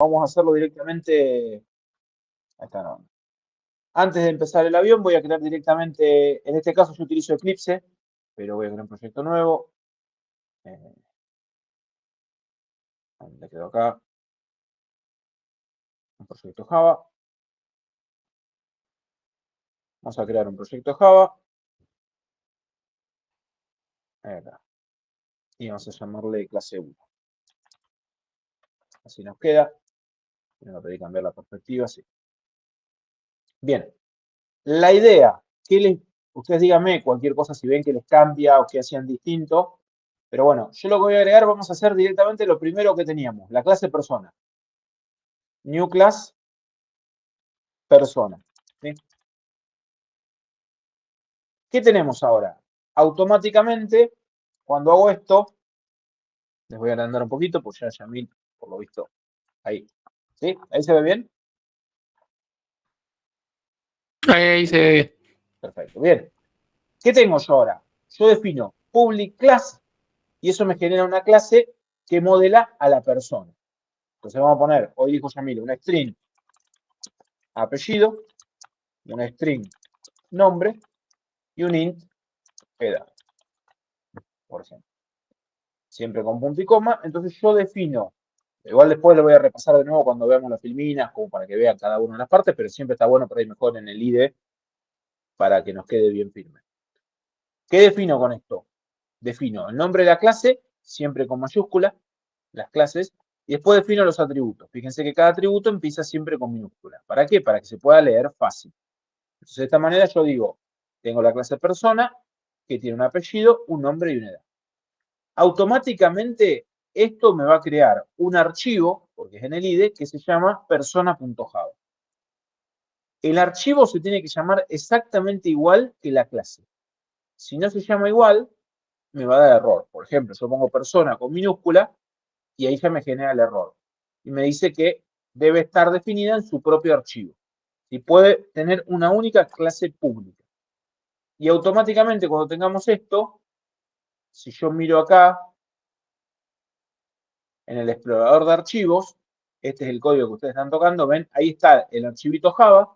Vamos a hacerlo directamente. Ahí está, no. Antes de empezar el avión voy a crear directamente, en este caso yo utilizo Eclipse, pero voy a crear un proyecto nuevo. Le quedo acá. Un proyecto Java. Vamos a crear un proyecto Java. Acá. Y vamos a llamarle clase 1. Así nos queda. Me va a pedir cambiar la perspectiva, sí. Bien. La idea, ustedes díganme cualquier cosa si ven que les cambia o que hacían distinto. Pero bueno, yo lo que voy a agregar, vamos a hacer directamente lo primero que teníamos, la clase persona. New class persona. ¿Sí? ¿Qué tenemos ahora? Automáticamente, cuando hago esto, les voy a agrandar un poquito, pues ya Yamil, por lo visto, ahí. ¿Sí? ¿Ahí se ve bien? Ahí se ve bien. Perfecto, bien. ¿Qué tengo yo ahora? Yo defino public class y eso me genera una clase que modela a la persona. Entonces vamos a poner, hoy dijo Yamil, una string apellido, una string nombre y un int edad, por ejemplo. Siempre con punto y coma. Entonces yo defino, igual después lo voy a repasar de nuevo cuando veamos las filminas, como para que vean cada una de las partes, pero siempre está bueno por ahí mejor en el IDE para que nos quede bien firme. ¿Qué defino con esto? Defino el nombre de la clase, siempre con mayúscula, las clases, y después defino los atributos. Fíjense que cada atributo empieza siempre con minúscula. ¿Para qué? Para que se pueda leer fácil. Entonces, de esta manera yo digo, tengo la clase persona, que tiene un apellido, un nombre y una edad. Automáticamente, esto me va a crear un archivo, porque es en el IDE, que se llama persona.java. El archivo se tiene que llamar exactamente igual que la clase. Si no se llama igual, me va a dar error. Por ejemplo, yo pongo persona con minúscula y ahí ya me genera el error. Y me dice que debe estar definida en su propio archivo. Y puede tener una única clase pública. Y automáticamente cuando tengamos esto, si yo miro acá, en el explorador de archivos, este es el código que ustedes están tocando, ven, ahí está el archivito Java,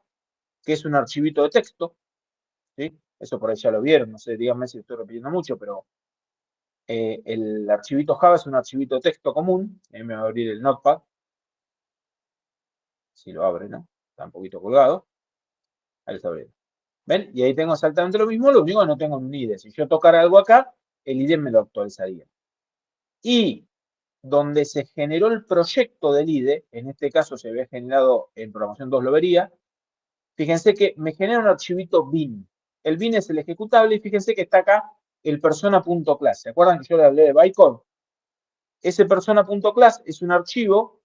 que es un archivito de texto, ¿sí? Eso por ahí ya lo vieron, no sé, díganme si estoy repitiendo mucho, pero el archivito Java es un archivito de texto común, me va a abrir el Notepad, si lo abre, ¿no? Está un poquito colgado, ahí está abriendo. ¿Ven? Y ahí tengo exactamente lo mismo que no tengo un IDE. Si yo tocara algo acá, el IDE me lo actualizaría. Y donde se generó el proyecto del IDE, en este caso se había generado en programación 2 lo vería, fíjense que me genera un archivito bin. El bin es el ejecutable y fíjense que está acá el persona.class. ¿Se acuerdan que yo le hablé de bytecode? Ese persona.class es un archivo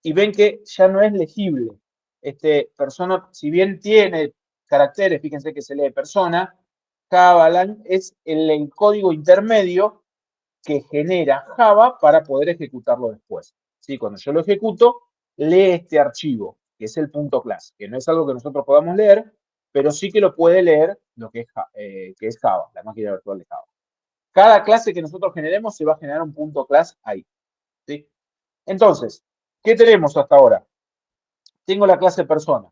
y ven que ya no es legible. Este persona, si bien tiene caracteres, fíjense que se lee persona, Javalan es el código intermedio que genera Java para poder ejecutarlo después. ¿Sí? Cuando yo lo ejecuto, lee este archivo, que es el .class, que no es algo que nosotros podamos leer, pero sí que lo puede leer lo que es Java, la máquina virtual de Java. Cada clase que nosotros generemos se va a generar un .class ahí. ¿Sí? Entonces, ¿qué tenemos hasta ahora? Tengo la clase persona.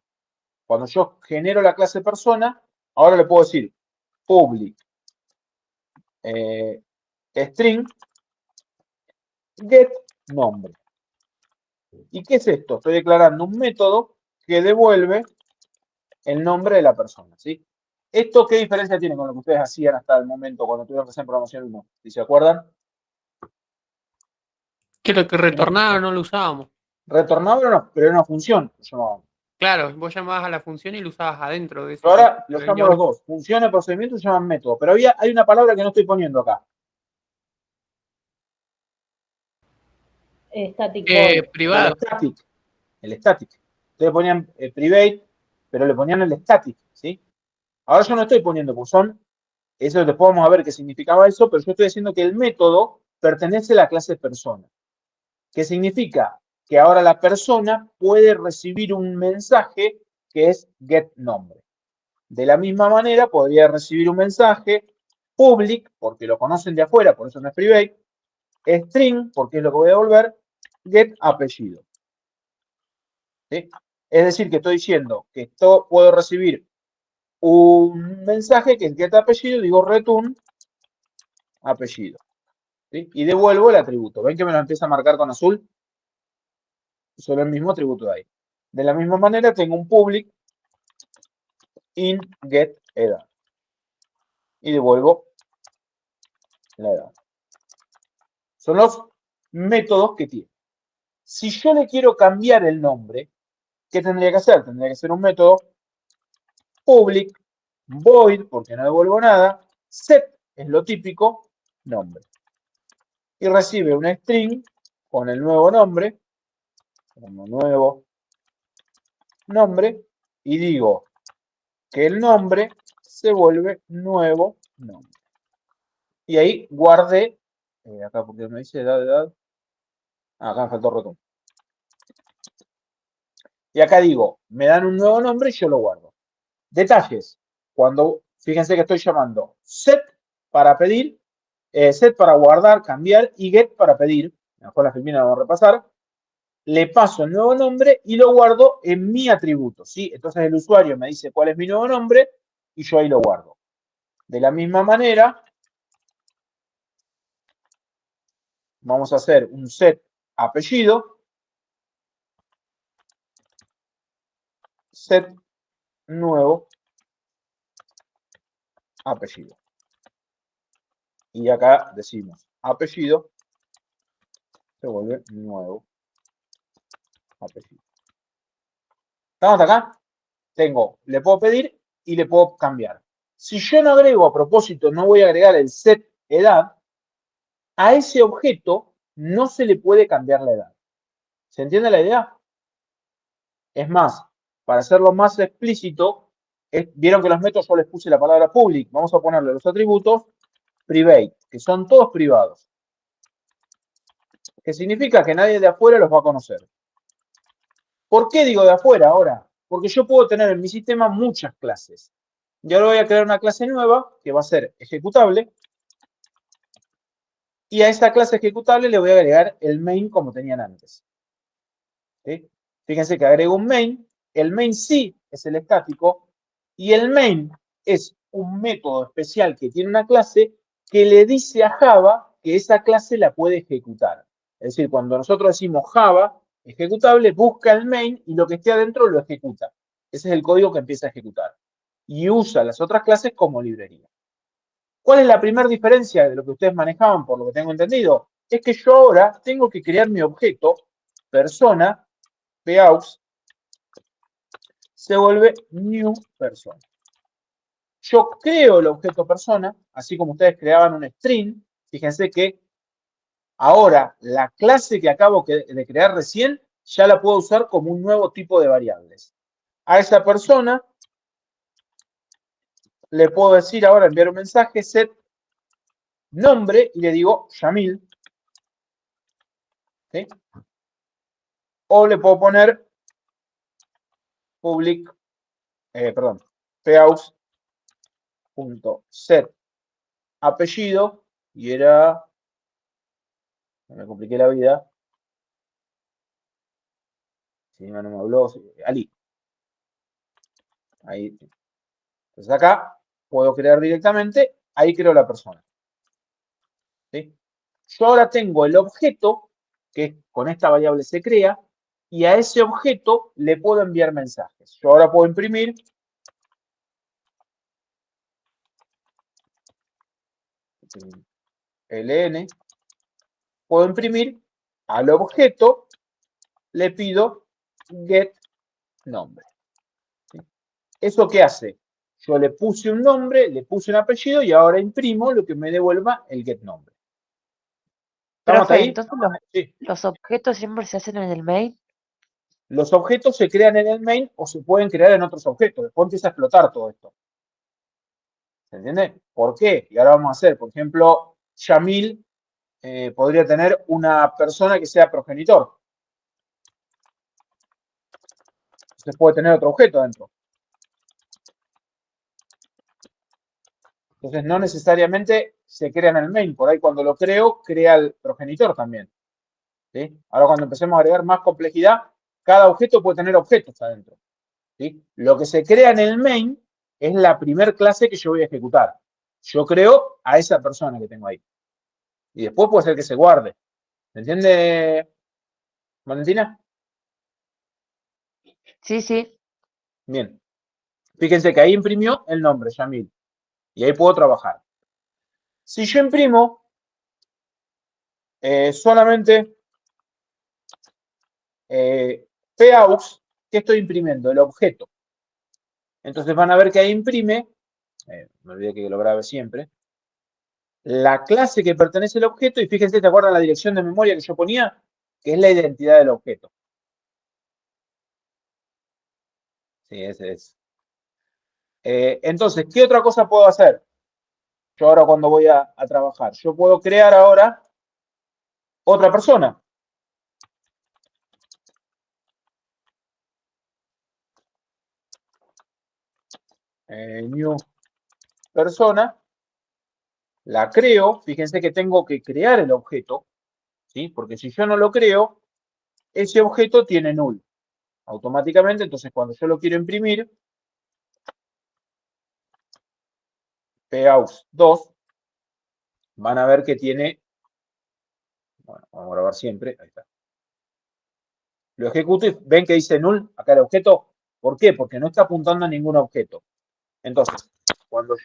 Cuando yo genero la clase persona, ahora le puedo decir public string get nombre. ¿Y qué es esto? Estoy declarando un método que devuelve el nombre de la persona, ¿sí? ¿Esto qué diferencia tiene con lo que ustedes hacían hasta el momento cuando tuvieron que hacer programación 1? ¿Sí se acuerdan? Que lo que retornaba no lo usábamos. Retornaba, no, pero era una función. Claro, vos llamabas a la función y lo usabas adentro de Yo ese que ahora los llamo venía los un... dos. Función y procedimiento se llaman método. Pero hay una palabra que no estoy poniendo acá. Static void. privado. El static. Ustedes ponían private, pero le ponían el static, ¿sí? Ahora yo no estoy poniendo, pues eso después vamos a ver qué significaba eso, pero yo estoy diciendo que el método pertenece a la clase persona. ¿Qué significa? Que ahora la persona puede recibir un mensaje que es get nombre. De la misma manera podría recibir un mensaje public, porque lo conocen de afuera, por eso no es private, string, porque es lo que voy a devolver, get apellido. ¿sí? Es decir, que estoy diciendo que esto puedo recibir un mensaje que es get apellido, digo return apellido, ¿sí? Y devuelvo el atributo. ¿Ven que me lo empieza a marcar con azul? Solo el mismo atributo de ahí. De la misma manera tengo un public in get edad. Y devuelvo la edad. Son los métodos que tiene. Si yo le quiero cambiar el nombre, ¿qué tendría que hacer? Tendría que ser un método public void, porque no devuelvo nada, set, es lo típico, nombre. Y recibe una string con el nuevo nombre, como nuevo nombre, y digo que el nombre se vuelve nuevo nombre. Y ahí guardé, acá porque me dice edad, acá me faltó retorno. Y acá digo, me dan un nuevo nombre y yo lo guardo. Detalles, cuando, fíjense que estoy llamando set para pedir, set para guardar, cambiar y get para pedir, mejor la filmina vamos a repasar, le paso el nuevo nombre y lo guardo en mi atributo, ¿sí? Entonces el usuario me dice cuál es mi nuevo nombre y yo ahí lo guardo. De la misma manera, vamos a hacer un set apellido, set nuevo apellido. Y acá decimos apellido se vuelve nuevo apellido. ¿Estamos hasta acá? Tengo, le puedo pedir y le puedo cambiar. Si yo no agrego a propósito, no voy a agregar el set edad, a ese objeto no se le puede cambiar la edad. ¿Se entiende la idea? Es más, para hacerlo más explícito, vieron que los métodos yo les puse la palabra public. Vamos a ponerle los atributos private, que son todos privados. Que significa que nadie de afuera los va a conocer. ¿Por qué digo de afuera ahora? Porque yo puedo tener en mi sistema muchas clases. Y ahora voy a crear una clase nueva que va a ser ejecutable. Y a esa clase ejecutable le voy a agregar el main como tenían antes. ¿Sí? Fíjense que agrego un main. El main sí es el estático. Y el main es un método especial que tiene una clase que le dice a Java que esa clase la puede ejecutar. Es decir, cuando nosotros decimos Java ejecutable, busca el main y lo que esté adentro lo ejecuta. Ese es el código que empieza a ejecutar. Y usa las otras clases como librería. ¿Cuál es la primera diferencia de lo que ustedes manejaban, por lo que tengo entendido? Es que yo ahora tengo que crear mi objeto, persona, paux, se vuelve new persona. Yo creo el objeto persona, así como ustedes creaban un string. Fíjense que ahora la clase que acabo de crear recién ya la puedo usar como un nuevo tipo de variables. A esa persona le puedo decir ahora, enviar un mensaje, set nombre, y le digo Yamil. ¿Sí? O le puedo poner public, paux.set apellido, y era, me compliqué la vida, si no me habló, Ali. Ahí. Entonces acá puedo crear directamente, ahí creo la persona. ¿Sí? Yo ahora tengo el objeto, que con esta variable se crea, y a ese objeto le puedo enviar mensajes. Yo ahora puedo imprimir ln, puedo imprimir al objeto, le pido get nombre. ¿Sí? ¿Eso qué hace? Yo le puse un nombre, le puse un apellido y ahora imprimo lo que me devuelva el get nombre. ¿Estamos hasta Profe, ahí? entonces Sí. los objetos siempre se hacen en el main. Los objetos se crean en el main o se pueden crear en otros objetos. Después empieza a explotar todo esto. ¿Se entiende? ¿Por qué? Y ahora vamos a hacer, por ejemplo, Yamil podría tener una persona que sea progenitor. Entonces puede tener otro objeto dentro. Entonces no necesariamente se crea en el main. Por ahí cuando lo creo, crea el progenitor también. ¿Sí? Ahora cuando empecemos a agregar más complejidad, cada objeto puede tener objetos adentro, ¿sí? Lo que se crea en el main es la primer clase que yo voy a ejecutar. Yo creo a esa persona que tengo ahí. Y después puede ser que se guarde. ¿Me entiende, Valentina? Sí, sí. Bien. Fíjense que ahí imprimió el nombre, Yamil. Y ahí puedo trabajar. Si yo imprimo solamente PAUX, ¿qué estoy imprimiendo? El objeto. Entonces van a ver que ahí imprime, me olvidé que lo grabe siempre, la clase que pertenece al objeto, y fíjense, ¿te acuerdan la dirección de memoria que yo ponía? Que es la identidad del objeto. Sí, ese es. Entonces, ¿qué otra cosa puedo hacer? Yo ahora cuando voy a trabajar, yo puedo crear ahora otra persona. New persona, la creo, fíjense que tengo que crear el objeto, ¿sí? Porque si yo no lo creo, ese objeto tiene null automáticamente, entonces cuando yo lo quiero imprimir, PAUX 2, van a ver que tiene, bueno, vamos a grabar siempre, ahí está. Lo ejecuto y ven que dice null acá el objeto. ¿Por qué? Porque no está apuntando a ningún objeto. Entonces, cuando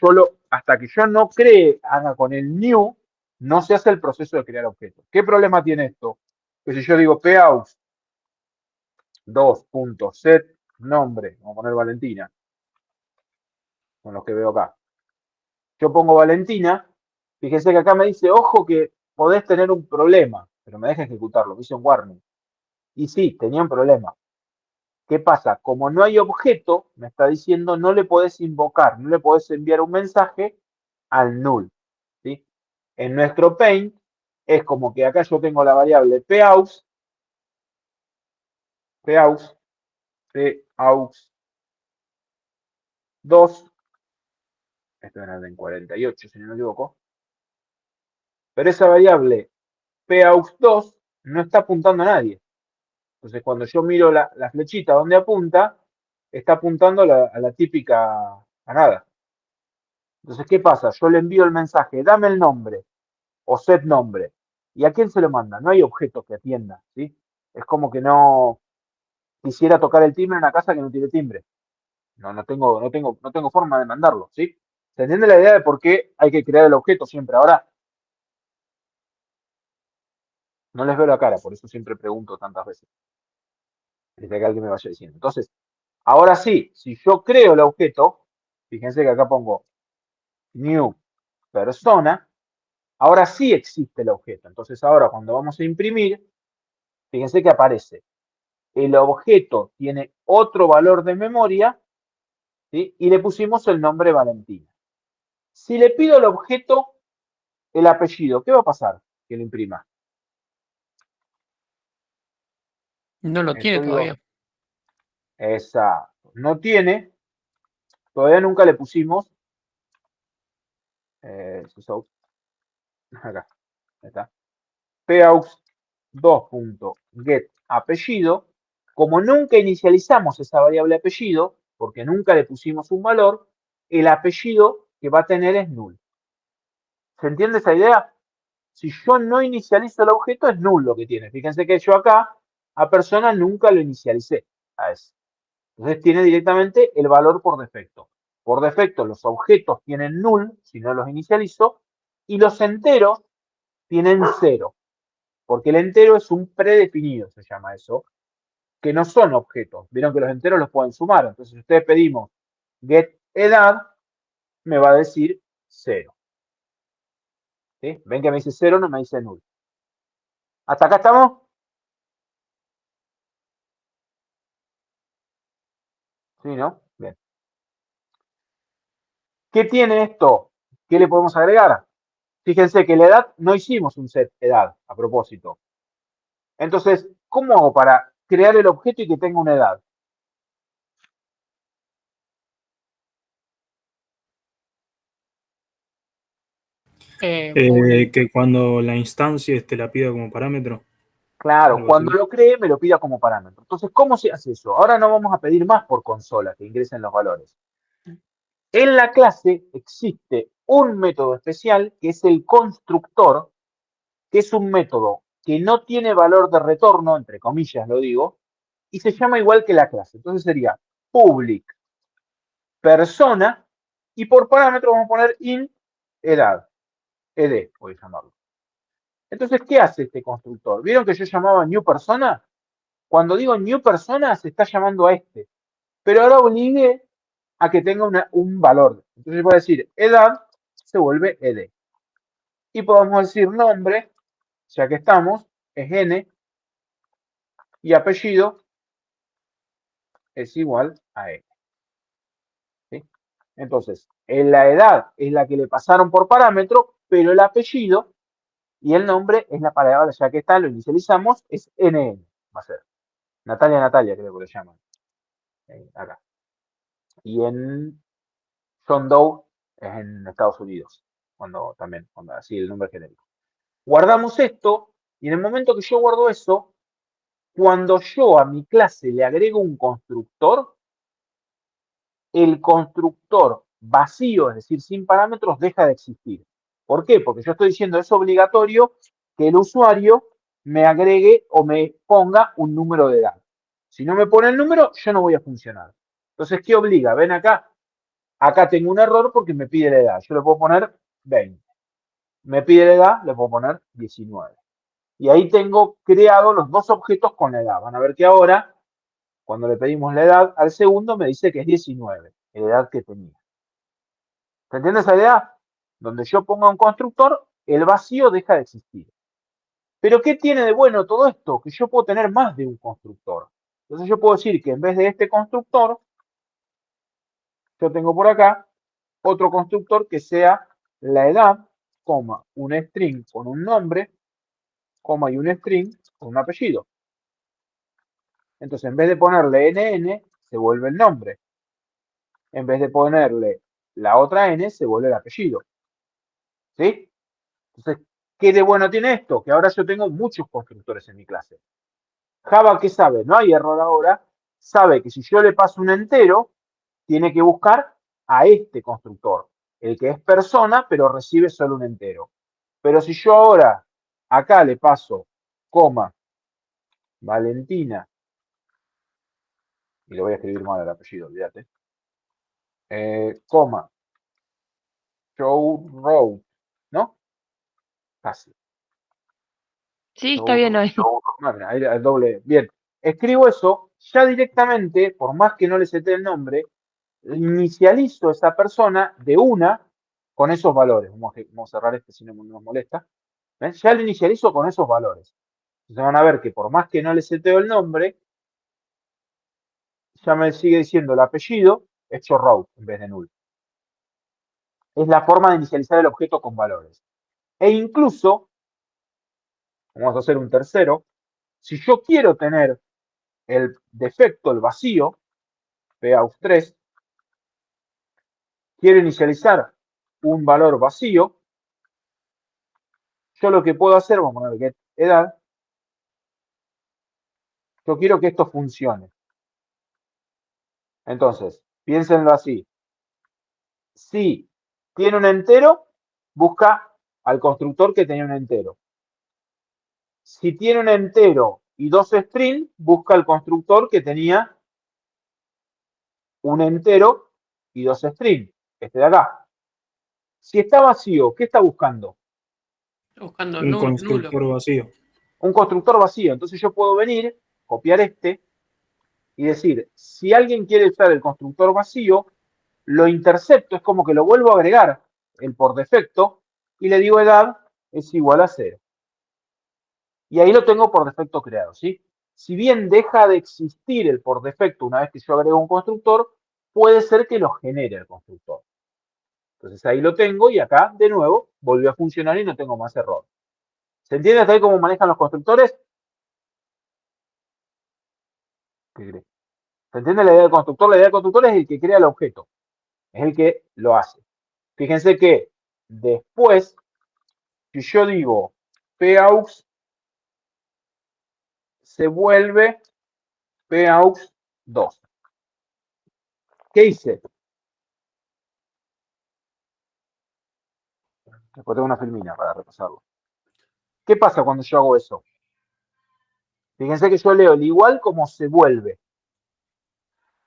hasta que yo no cree, haga con el new, no se hace el proceso de crear objetos. ¿Qué problema tiene esto? Que si yo digo PAUX 2.set nombre, vamos a poner Valentina, con los que veo acá. Yo pongo Valentina, fíjese que acá me dice, ojo que podés tener un problema, pero me deja ejecutarlo, me dice un warning. Y sí, tenía un problema. ¿Qué pasa? Como no hay objeto, me está diciendo, no le podés invocar, no le podés enviar un mensaje al null, ¿sí? En nuestro paint es como que acá yo tengo la variable PAUX, PAUX, PAUX 2, esto era en 48 si no me equivoco, pero esa variable PAUX 2 no está apuntando a nadie. Entonces cuando yo miro la flechita donde apunta, está apuntando a la típica a nada. Entonces, ¿qué pasa? Yo le envío el mensaje, dame el nombre o set nombre. ¿Y a quién se lo manda? No hay objeto que atienda, ¿sí? Es como que no quisiera tocar el timbre en una casa que no tiene timbre. No tengo forma de mandarlo, ¿sí? ¿Se entiende la idea de por qué hay que crear el objeto siempre? Ahora, no les veo la cara, por eso siempre pregunto tantas veces. Desde que alguien me vaya diciendo. Entonces, ahora sí, si yo creo el objeto, fíjense que acá pongo new persona, ahora sí existe el objeto. Entonces, ahora cuando vamos a imprimir, fíjense que aparece. El objeto tiene otro valor de memoria, ¿sí? Y le pusimos el nombre Valentina. Si le pido al objeto el apellido, ¿qué va a pasar? Que lo imprima. No lo El tiene código, todavía. no tiene, todavía nunca le pusimos, acá, está, PAUX 2.get apellido, como nunca inicializamos esa variable apellido, porque nunca le pusimos un valor, el apellido que va a tener es null. ¿Se entiende esa idea? Si yo no inicializo el objeto, es null lo que tiene. Fíjense que yo acá, a persona, nunca lo inicialicé a ese. Entonces tiene directamente el valor por defecto. Por defecto, los objetos tienen null, si no los inicializo, y los enteros tienen cero. Porque el entero es un predefinido, se llama eso, que no son objetos. Vieron que los enteros los pueden sumar. Entonces, si ustedes pedimos get edad, me va a decir 0. ¿Sí? Ven que me dice 0, no me dice null. ¿Hasta acá estamos? Sí, ¿no? Bien. ¿Qué tiene esto? ¿Qué le podemos agregar? Fíjense que la edad no hicimos un set edad a propósito. Entonces, ¿cómo hago para crear el objeto y que tenga una edad? Public. Que cuando la instancia te la pida como parámetro. Claro, Algo cuando así. lo cree me lo pida como parámetro. Entonces, ¿cómo se hace eso? Ahora no vamos a pedir más por consola que ingresen los valores. En la clase existe un método especial que es el constructor, que es un método que no tiene valor de retorno, entre comillas lo digo, y se llama igual que la clase. Entonces sería public persona y por parámetro vamos a poner int edad, ed, voy a llamarlo. Entonces, ¿qué hace este constructor? ¿Vieron que yo llamaba new persona? Cuando digo new persona se está llamando a este, pero ahora obligué a que tenga un valor. Entonces voy a decir edad se vuelve ed. Y podemos decir nombre, ya que estamos, es n, y apellido es igual a n. ¿Sí? Entonces, en la edad es la que le pasaron por parámetro, pero el apellido y el nombre es la palabra, ya que está, lo inicializamos, es NN, va a ser. Natalia, creo que lo llaman. Acá. Y en John Doe es en Estados Unidos, cuando así el nombre genérico. Guardamos esto, y en el momento que yo guardo eso, cuando yo a mi clase le agrego un constructor, el constructor vacío, es decir, sin parámetros, deja de existir. ¿Por qué? Porque yo estoy diciendo es obligatorio que el usuario me agregue o me ponga un número de edad. Si no me pone el número, yo no voy a funcionar. Entonces, ¿qué obliga? Ven acá. Acá tengo un error porque me pide la edad. Yo le puedo poner 20. Me pide la edad, le puedo poner 19. Y ahí tengo creado los dos objetos con la edad. Van a ver que ahora, cuando le pedimos la edad al segundo, me dice que es 19, la edad que tenía. ¿Se entiende esa idea? Donde yo ponga un constructor, el vacío deja de existir. Pero ¿qué tiene de bueno todo esto? Que yo puedo tener más de un constructor. Entonces yo puedo decir que en vez de este constructor, yo tengo por acá otro constructor que sea la edad, coma, un string con un nombre, coma y un string con un apellido. Entonces en vez de ponerle NN, se vuelve el nombre. En vez de ponerle la otra N, se vuelve el apellido. ¿Sí? Entonces, ¿qué de bueno tiene esto? Que ahora yo tengo muchos constructores en mi clase. Java, ¿qué sabe? No hay error ahora. Sabe que si yo le paso un entero, tiene que buscar a este constructor, el que es persona, pero recibe solo un entero. Pero si yo ahora acá le paso coma Valentina, y lo voy a escribir mal el apellido, olvídate, coma Joe Road, ¿no? Casi. Sí, está bien ahí. Ahí el doble. Bien, escribo eso, ya directamente, por más que no le setee el nombre, inicializo esa persona de una con esos valores. Vamos a cerrar este si no nos molesta. ¿Ven? Ya lo inicializo con esos valores. Entonces van a ver que por más que no le seteo el nombre, ya me sigue diciendo el apellido hecho row en vez de null. Es la forma de inicializar el objeto con valores. E incluso, vamos a hacer un tercero, si yo quiero tener el defecto, el vacío, PAUX3, quiero inicializar un valor vacío, yo lo que puedo hacer, vamos a poner get edad, yo quiero que esto funcione. Entonces, piénsenlo así. Si tiene un entero, busca al constructor que tenía un entero. Si tiene un entero y dos string, busca al constructor que tenía un entero y dos string, este de acá. Si está vacío, ¿qué está buscando? Buscando Un nulo. constructor vacío. Un constructor vacío. Entonces yo puedo venir, copiar este y decir, si alguien quiere usar el constructor vacío, lo intercepto, es como que lo vuelvo a agregar el por defecto y le digo edad es igual a 0. Y ahí lo tengo por defecto creado, ¿sí? Si bien deja de existir el por defecto una vez que yo agrego un constructor, puede ser que lo genere el constructor. Entonces ahí lo tengo y acá, de nuevo, volvió a funcionar y no tengo más error. ¿Se entiende hasta ahí cómo manejan los constructores? ¿Qué crees? ¿Se entiende la idea del constructor? La idea del constructor es el que crea el objeto. Es el que lo hace. Fíjense que después, si yo digo PAUX se vuelve PAUX 2. ¿Qué hice? Después tengo una filmina para repasarlo. ¿Qué pasa cuando yo hago eso? Fíjense que yo leo el igual como se vuelve.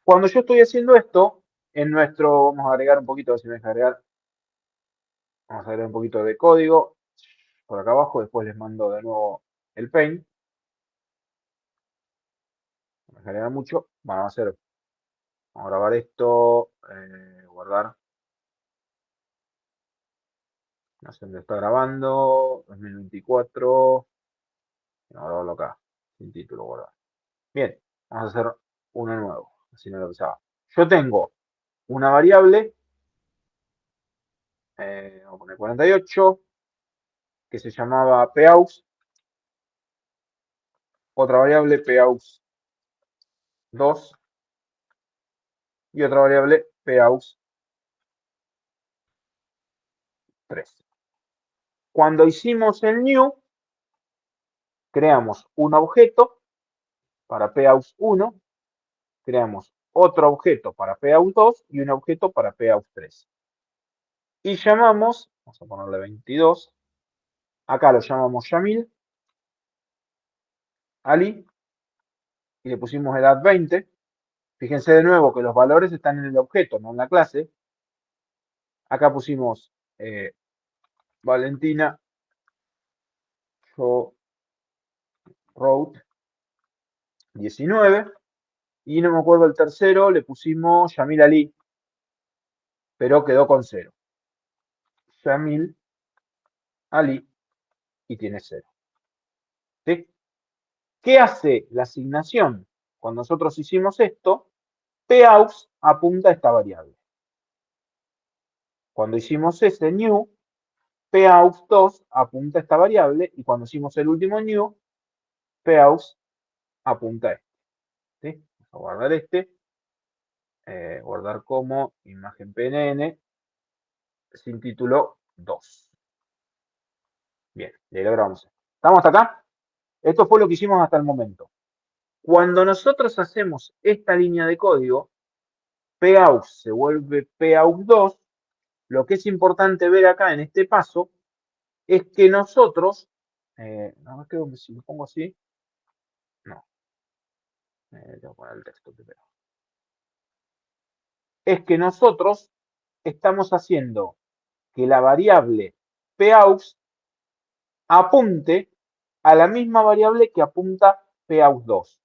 Cuando yo estoy haciendo esto, en nuestro, vamos a agregar un poquito, a ver si me deja agregar, vamos a agregar un poquito de código por acá abajo, después les mando de nuevo el Paint. No me agregar mucho, vamos a hacer, vamos a grabar esto, guardar. No sé dónde está grabando, 2024, vamos a grabarlo acá, sin título, guardar. Bien, vamos a hacer uno nuevo, así no lo pensaba. Yo tengo una variable, vamos a poner 48, que se llamaba PAUX, otra variable PAUX 2 y otra variable PAUX 3. Cuando hicimos el new, creamos un objeto para PAUX 1, creamos otro objeto para PAUX 2 y un objeto para PAUX 3. Y llamamos, vamos a ponerle 22, acá lo llamamos Yamil, Ali, y le pusimos edad 20. Fíjense de nuevo que los valores están en el objeto, no en la clase. Acá pusimos Valentina, yo wrote 19. Y no me acuerdo el tercero, le pusimos Yamil Ali, pero quedó con 0. Yamil Ali y tiene 0. ¿Sí? ¿Qué hace la asignación? Cuando nosotros hicimos esto, PAUX apunta a esta variable. Cuando hicimos ese new, PAUX 2 apunta a esta variable y cuando hicimos el último new, PAUX apunta a este. ¿Sí? Vamos a guardar este. Guardar como imagen PNN sin título 2. Bien, le logramos. ¿Estamos hasta acá? Esto fue lo que hicimos hasta el momento. Cuando nosotros hacemos esta línea de código, PAUX se vuelve PAUX 2. Lo que es importante ver acá en este paso es que nosotros, no creo que si lo pongo así, no, tengo que poner el texto primero. Es que nosotros estamos haciendo que la variable PAUX apunte a la misma variable que apunta PAUX 2.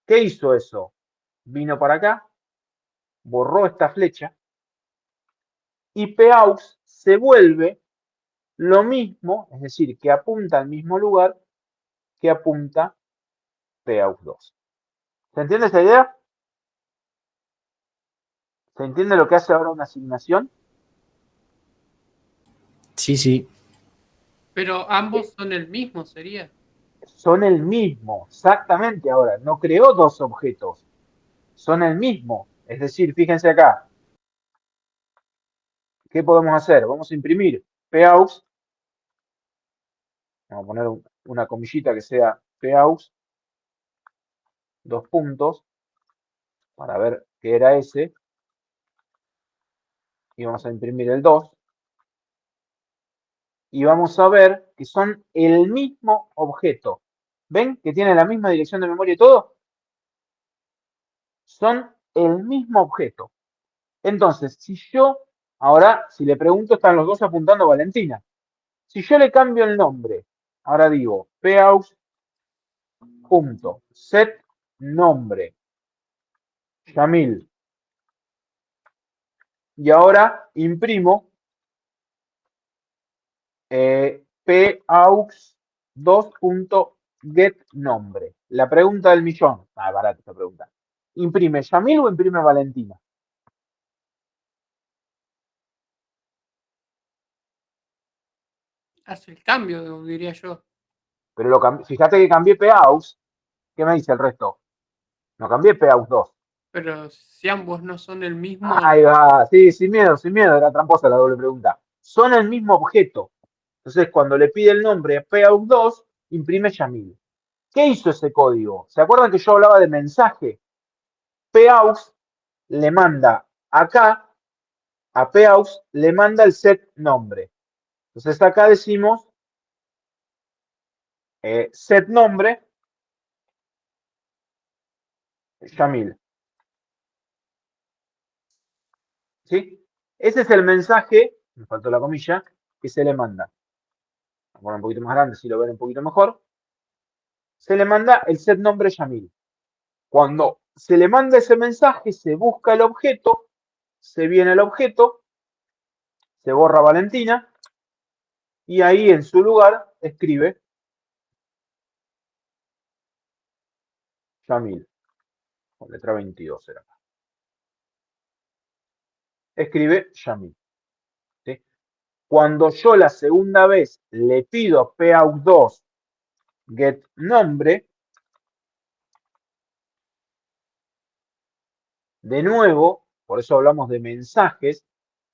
¿Qué hizo eso? Vino para acá, borró esta flecha y PAUX se vuelve lo mismo, es decir, que apunta al mismo lugar que apunta PAUX 2. ¿Se entiende esa idea? ¿Se entiende lo que hace ahora una asignación? Sí, sí. Pero ambos son el mismo, sería. Son el mismo, exactamente ahora. No creó dos objetos, son el mismo. Es decir, fíjense acá. ¿Qué podemos hacer? Vamos a imprimir PAUX. Vamos a poner una comillita que sea PAUX. 2 puntos. Para ver qué era ese. Y vamos a imprimir el 2. Y vamos a ver que son el mismo objeto. ¿Ven que tiene la misma dirección de memoria y todo? Son el mismo objeto. Entonces, si yo, ahora, si le pregunto, están los dos apuntando a Valentina. Si yo le cambio el nombre, ahora digo, PAUX.set nombre, Yamil. Y ahora imprimo PAUX2.get nombre. La pregunta del millón. Barata esta pregunta. ¿Imprime Yamil o imprime Valentina? Hace el cambio, diría yo. Pero fíjate que cambié PAUX. ¿Qué me dice el resto? No cambié PAUX2. Pero si ambos no son el mismo. Ahí va, sí, sin miedo, era tramposa la doble pregunta. Son el mismo objeto. Entonces, cuando le pide el nombre PAUX2, imprime Yamil. ¿Qué hizo ese código? ¿Se acuerdan que yo hablaba de mensaje? Paux le manda acá, a Paux le manda el set nombre. Entonces acá decimos set nombre, Yamil. ¿Sí? Ese es el mensaje, me faltó la comilla, que se le manda. Voy a poner un poquito más grande, si lo ven un poquito mejor. Se le manda el set nombre Yamil. Cuando se le manda ese mensaje, se busca el objeto, se viene el objeto, se borra Valentina y ahí en su lugar escribe Yamil, con letra 22 era. Escribe Yamil. ¿Sí? Cuando yo la segunda vez le pido a PAUX2 get nombre, de nuevo, por eso hablamos de mensajes,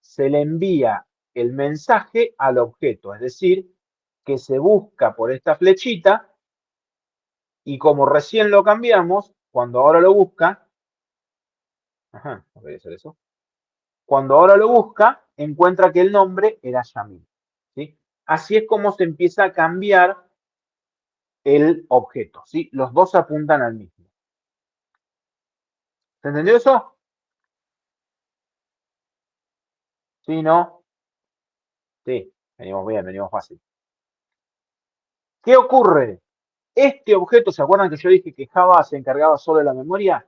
se le envía el mensaje al objeto, es decir, que se busca por esta flechita y como recién lo cambiamos, cuando ahora lo busca, ajá, no voy a hacer eso, cuando ahora lo busca, encuentra que el nombre era Yamil. ¿Sí? Así es como se empieza a cambiar el objeto. ¿Sí? Los dos apuntan al mismo. ¿Se entendió eso? ¿Sí, no? Sí, venimos bien, venimos fácil. ¿Qué ocurre? Este objeto, ¿se acuerdan que yo dije que Java se encargaba solo de la memoria?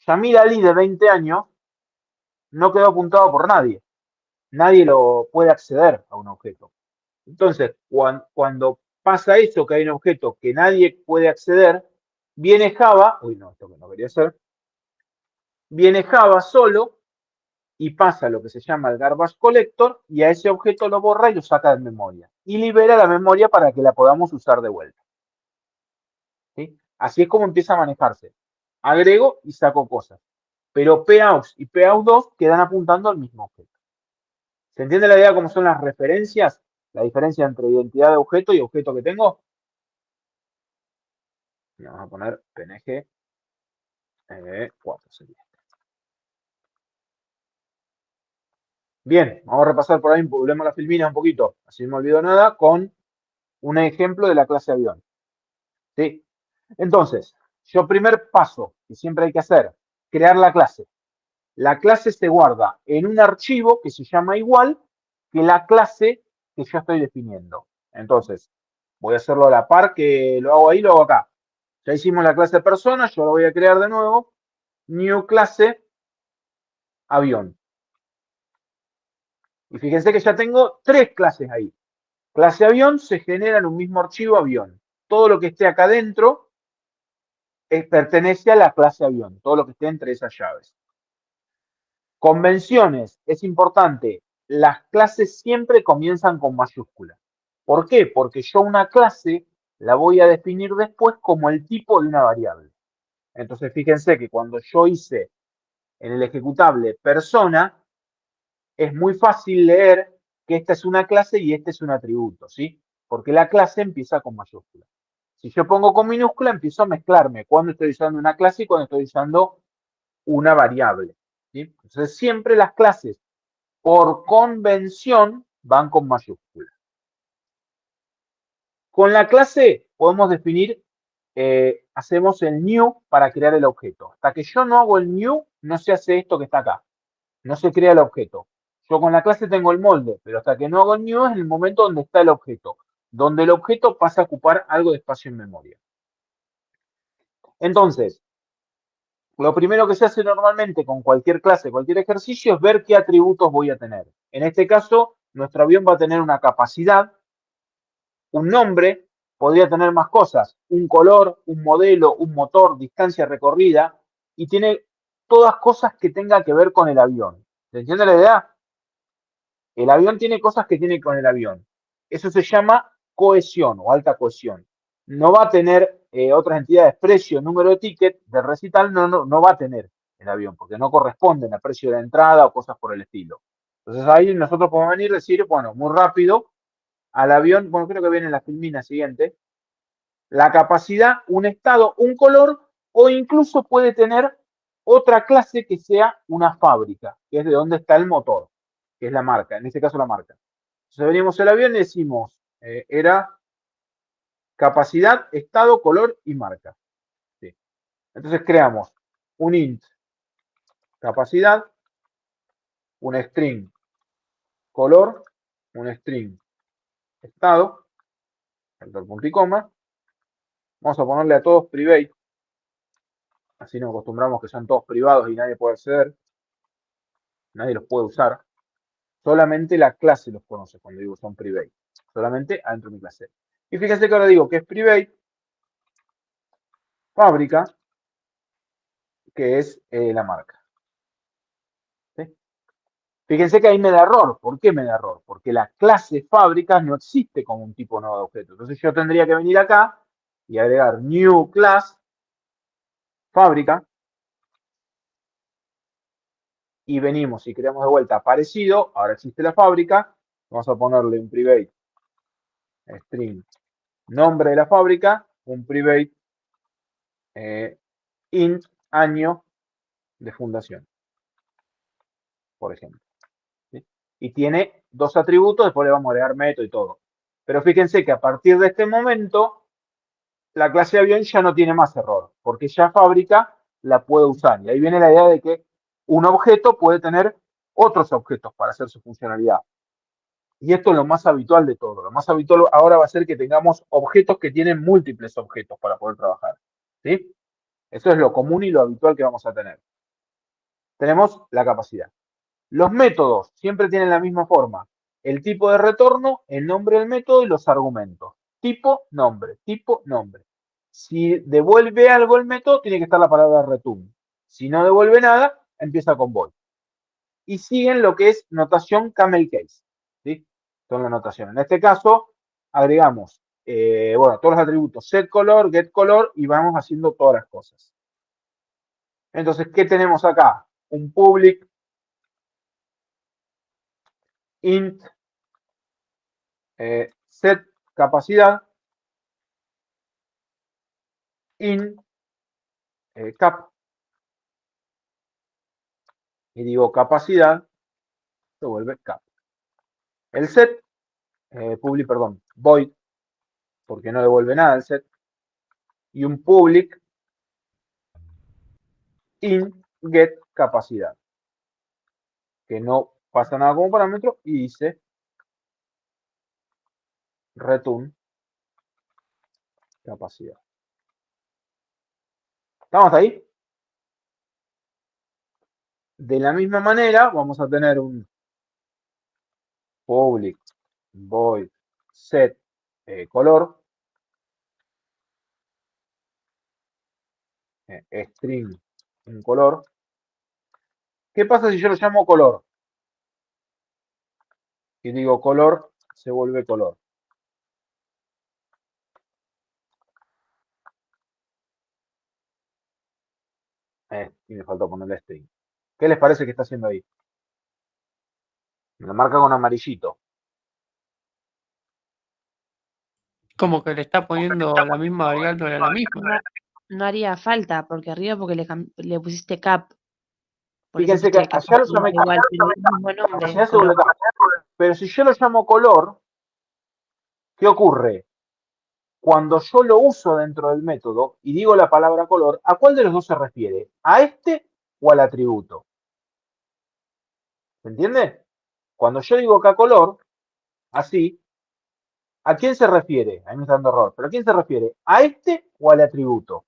Yamil Ali, de 20 años, no quedó apuntado por nadie. Nadie lo puede acceder a un objeto. Entonces, cuando pasa eso, que hay un objeto que nadie puede acceder, viene Java, uy, no, esto que no quería hacer, viene Java solo y pasa lo que se llama el garbage collector y a ese objeto lo borra y lo saca de memoria. Y libera la memoria para que la podamos usar de vuelta. ¿Sí? Así es como empieza a manejarse. Agrego y saco cosas. Pero PAUX y PAUX2 quedan apuntando al mismo objeto. ¿Se entiende la idea de cómo son las referencias? La diferencia entre identidad de objeto y objeto que tengo. Y vamos a poner PNG 4 sería. Bien, vamos a repasar por ahí, volvemos a la filmina un poquito, así no me olvido nada, con un ejemplo de la clase avión. ¿Sí? Entonces, yo primer paso que siempre hay que hacer, crear la clase. La clase se guarda en un archivo que se llama igual que la clase que yo estoy definiendo. Entonces, voy a hacerlo a la par que lo hago ahí, lo hago acá. Ya hicimos la clase persona, yo lo voy a crear de nuevo. New clase avión. Y fíjense que ya tengo 3 clases ahí. Clase avión se genera en un mismo archivo avión. Todo lo que esté acá adentro pertenece a la clase avión. Todo lo que esté entre esas llaves. Convenciones, es importante. Las clases siempre comienzan con mayúscula. ¿Por qué? Porque yo una clase la voy a definir después como el tipo de una variable. Entonces fíjense que cuando yo hice en el ejecutable persona, es muy fácil leer que esta es una clase y este es un atributo, ¿sí? Porque la clase empieza con mayúscula. Si yo pongo con minúscula, empiezo a mezclarme cuando estoy usando una clase y cuando estoy usando una variable. ¿Sí? Entonces, siempre las clases, por convención, van con mayúscula. Con la clase podemos definir, hacemos el new para crear el objeto. Hasta que yo no hago el new, no se hace esto que está acá. No se crea el objeto. Yo con la clase tengo el molde, pero hasta que no hago el new es el momento donde está el objeto, donde el objeto pasa a ocupar algo de espacio en memoria. Entonces, lo primero que se hace normalmente con cualquier clase, cualquier ejercicio, es ver qué atributos voy a tener. En este caso, nuestro avión va a tener una capacidad, un nombre, podría tener más cosas, un color, un modelo, un motor, distancia recorrida, y tiene todas cosas que tengan que ver con el avión. ¿Se entiende la idea? El avión tiene cosas que tiene con el avión. Eso se llama cohesión o alta cohesión. No va a tener otras entidades, precio, número de ticket, de recital, no va a tener el avión, porque no corresponden a precio de entrada o cosas por el estilo. Entonces ahí nosotros podemos venir y decir, bueno, muy rápido, al avión, bueno, creo que viene en la filmina siguiente, la capacidad, un estado, un color, o incluso puede tener otra clase que sea una fábrica, que es de donde está el motor, que es la marca, en este caso la marca. Entonces venimos el avión y decimos, era capacidad, estado, color y marca. ¿Sí? Entonces creamos un int capacidad, un string color, un string estado, entre punto y coma. Vamos a ponerle a todos private, así nos acostumbramos que son todos privados y nadie puede acceder, nadie los puede usar. Solamente la clase los conoce cuando digo son private, solamente adentro de mi clase. Y fíjense que ahora digo que es private fábrica, que es la marca. ¿Sí? Fíjense que ahí me da error. ¿Por qué me da error? Porque la clase fábrica no existe como un tipo nuevo de objeto. Entonces yo tendría que venir acá y agregar new class fábrica y venimos y creamos de vuelta parecido. Ahora existe la fábrica. Vamos a ponerle un private string nombre de la fábrica, un private int año de fundación, por ejemplo. ¿Sí? Y tiene dos atributos, después le vamos a agregar método y todo. Pero fíjense que a partir de este momento, la clase de avión ya no tiene más error, porque ya fábrica la puede usar. Y ahí viene la idea de que un objeto puede tener otros objetos para hacer su funcionalidad. Y esto es lo más habitual de todo. Lo más habitual ahora va a ser que tengamos objetos que tienen múltiples objetos para poder trabajar. ¿Sí? Eso es lo común y lo habitual que vamos a tener. Tenemos la capacidad. Los métodos siempre tienen la misma forma. El tipo de retorno, el nombre del método y los argumentos. Tipo, nombre, tipo, nombre. Si devuelve algo el método, tiene que estar la palabra return. Si no devuelve nada, empieza con void. Y siguen lo que es notación camel case. ¿Sí? Son la notación. En este caso, agregamos todos los atributos set color, get color y vamos haciendo todas las cosas. Entonces, ¿qué tenemos acá? Un public int set capacidad in cap. Y digo capacidad, se vuelve cap. El set, void, porque no devuelve nada el set. Y un public in get capacidad, que no pasa nada como parámetro y dice return capacidad. ¿Estamos ahí? De la misma manera, vamos a tener un public void set color, string un color. ¿Qué pasa si yo lo llamo color? Y digo color, se vuelve color. Y me faltó ponerle string. ¿Qué les parece que está haciendo ahí? Me lo marca con amarillito. Como que le está poniendo la misma variable a la misma. No haría falta, porque arriba porque le pusiste cap. Por eso Fíjense que pusiste allá lo capacidad llamé igual, pero el mismo nombre, capacidad se color. vuelve cap. Pero si yo lo llamo color, ¿qué ocurre? Cuando yo lo uso dentro del método y digo la palabra color, ¿a cuál de los dos se refiere? ¿A este o al atributo? ¿Se entiende? Cuando yo digo acá color, así, ¿a quién se refiere? A mí me está dando error. ¿Pero a quién se refiere? ¿A este o al atributo?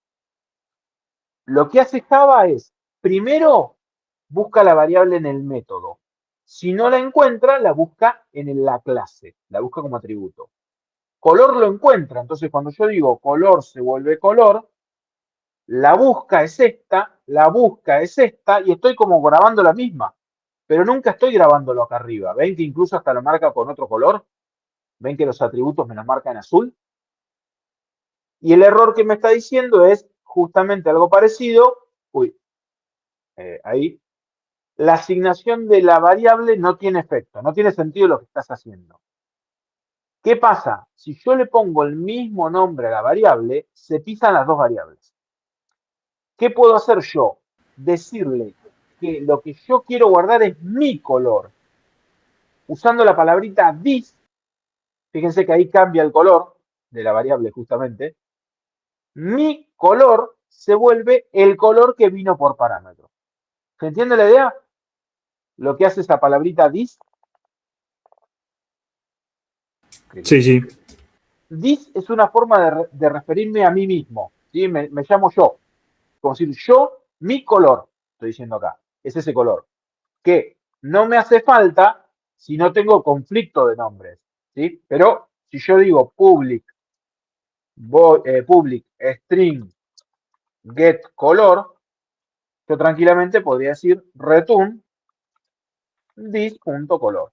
Lo que hace Java es, primero, busca la variable en el método. Si no la encuentra, la busca en la clase, la busca como atributo. Color lo encuentra, entonces cuando yo digo color se vuelve color, la busca es esta, la busca es esta, y estoy como grabando la misma, pero nunca estoy grabándolo acá arriba. ¿Ven que incluso hasta lo marca con otro color? ¿Ven que los atributos me los marcan en azul? Y el error que me está diciendo es justamente algo parecido. Uy, ahí. La asignación de la variable no tiene efecto, no tiene sentido lo que estás haciendo. ¿Qué pasa? Si yo le pongo el mismo nombre a la variable, se pisan las dos variables. ¿Qué puedo hacer yo? Decirle que lo que yo quiero guardar es mi color. Usando la palabrita this, fíjense que ahí cambia el color de la variable justamente. Mi color se vuelve el color que vino por parámetro. ¿Se entiende la idea? Lo que hace esa palabrita this. Sí, sí. This es una forma de referirme a mí mismo. ¿Sí? Me llamo yo. Como decir yo, mi color, estoy diciendo acá. Es ese color. Que no me hace falta si no tengo conflicto de nombres. ¿Sí? Pero si yo digo public string get color, yo tranquilamente podría decir return this.color.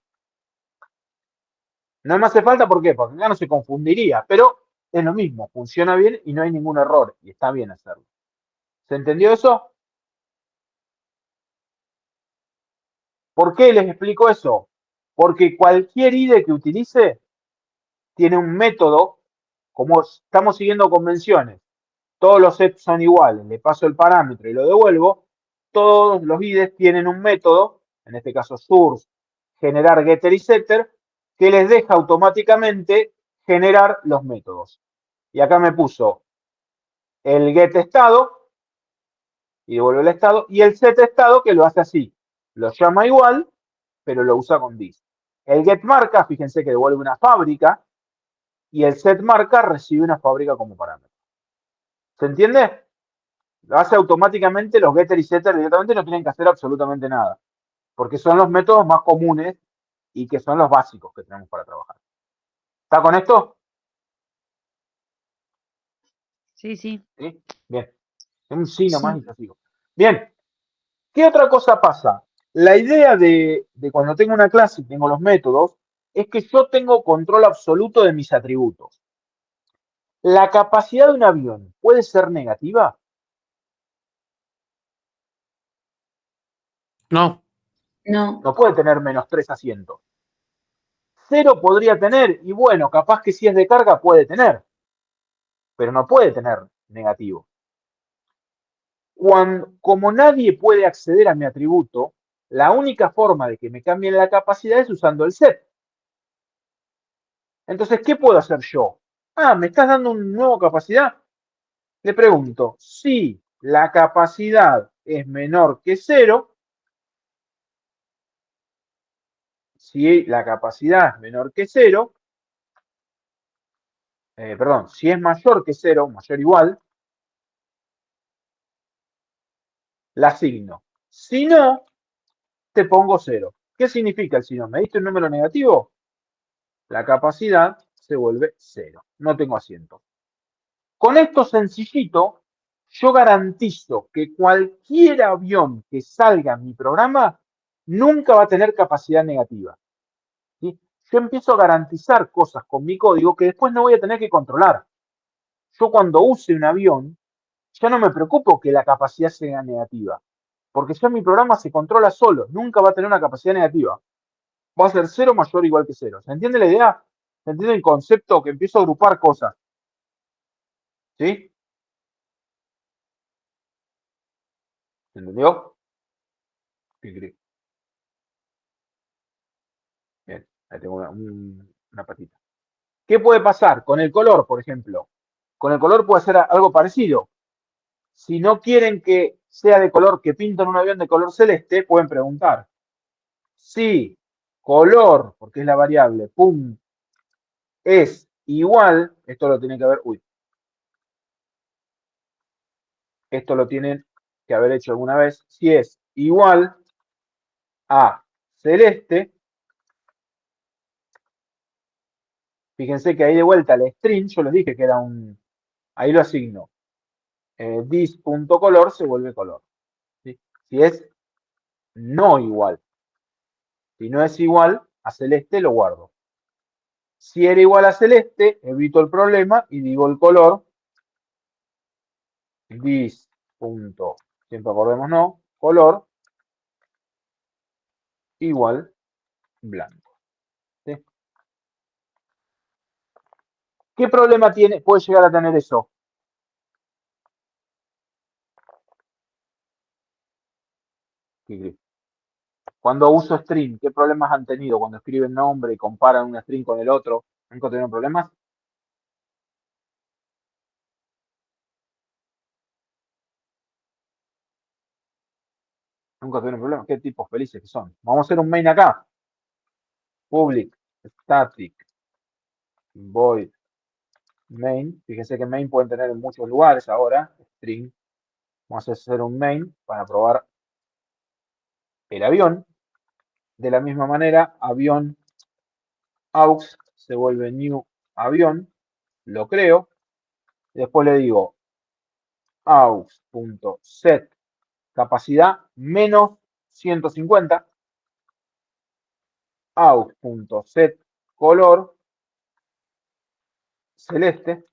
No me hace falta, ¿por qué? Porque acá no se confundiría, pero es lo mismo, funciona bien y no hay ningún error, y está bien hacerlo. ¿Se entendió eso? ¿Por qué les explico eso? Porque cualquier IDE que utilice tiene un método, como estamos siguiendo convenciones, todos los sets son iguales, le paso el parámetro y lo devuelvo, todos los IDEs tienen un método, en este caso source, generar getter y setter, que les deja automáticamente generar los métodos. Y acá me puso el get estado y devuelve el estado, y el set estado que lo hace así, lo llama igual, pero lo usa con this. El get marca, fíjense que devuelve una fábrica, y el set marca recibe una fábrica como parámetro. ¿Se entiende? Lo hace automáticamente, los getter y setter directamente no tienen que hacer absolutamente nada, porque son los métodos más comunes y que son los básicos que tenemos para trabajar. ¿Está con esto? Sí, sí. ¿Sí? Bien. Un sí nomás Sí. y yo sigo. Bien. ¿Qué otra cosa pasa? La idea de cuando tengo una clase y tengo los métodos es que yo tengo control absoluto de mis atributos. ¿La capacidad de un avión puede ser negativa? No, No. No puede tener menos 3 asientos. 0 podría tener, y bueno, capaz que si es de carga puede tener, pero no puede tener negativo. Como nadie puede acceder a mi atributo, la única forma de que me cambien la capacidad es usando el set. Entonces, ¿qué puedo hacer yo? Ah, ¿me estás dando una nueva capacidad? Le pregunto, si la capacidad es menor que 0, si la capacidad es menor que 0, perdón, si es mayor que 0, mayor o igual, la asigno. Si no, te pongo 0. ¿Qué significa el si no? ¿Me diste un número negativo? La capacidad se vuelve 0. No tengo asiento. Con esto sencillito, yo garantizo que cualquier avión que salga en mi programa nunca va a tener capacidad negativa. ¿Sí? Yo empiezo a garantizar cosas con mi código que después no voy a tener que controlar. Yo cuando use un avión, ya no me preocupo que la capacidad sea negativa, porque ya mi programa se controla solo, nunca va a tener una capacidad negativa. Va a ser 0 mayor o igual que 0. ¿Se entiende la idea? ¿Se entiende el concepto que empiezo a agrupar cosas? ¿Sí? ¿Se entendió? Bien, ahí tengo una patita. ¿Qué puede pasar con el color, por ejemplo? Con el color puede ser algo parecido. Si no quieren que sea de color, que pintan un avión de color celeste, pueden preguntar. Si color, porque es la variable, pum, es igual, esto lo tienen que haber, esto lo tienen que haber hecho alguna vez, si es igual a celeste, fíjense que ahí de vuelta el string, yo les dije que era ahí lo asigno, this.color se vuelve color. ¿Sí? Si es no igual, si no es igual a celeste, lo guardo. Si era igual a celeste, evito el problema y digo el color, this. Siempre acordemos no, color igual blanco. ¿Sí? ¿Qué problema puede llegar a tener eso? Cuando uso string, ¿qué problemas han tenido? Cuando escriben nombre y comparan un string con el otro, ¿nunca tuvieron problemas? Nunca tuvieron problemas. ¿Qué tipos felices que son? Vamos a hacer un main acá. Public, static, void, main. Fíjense que main pueden tener en muchos lugares ahora. String. Vamos a hacer un main para probar el avión. De la misma manera, avión aux se vuelve new avión. Lo creo. Después le digo aux.set capacidad menos 150. aux.set color celeste.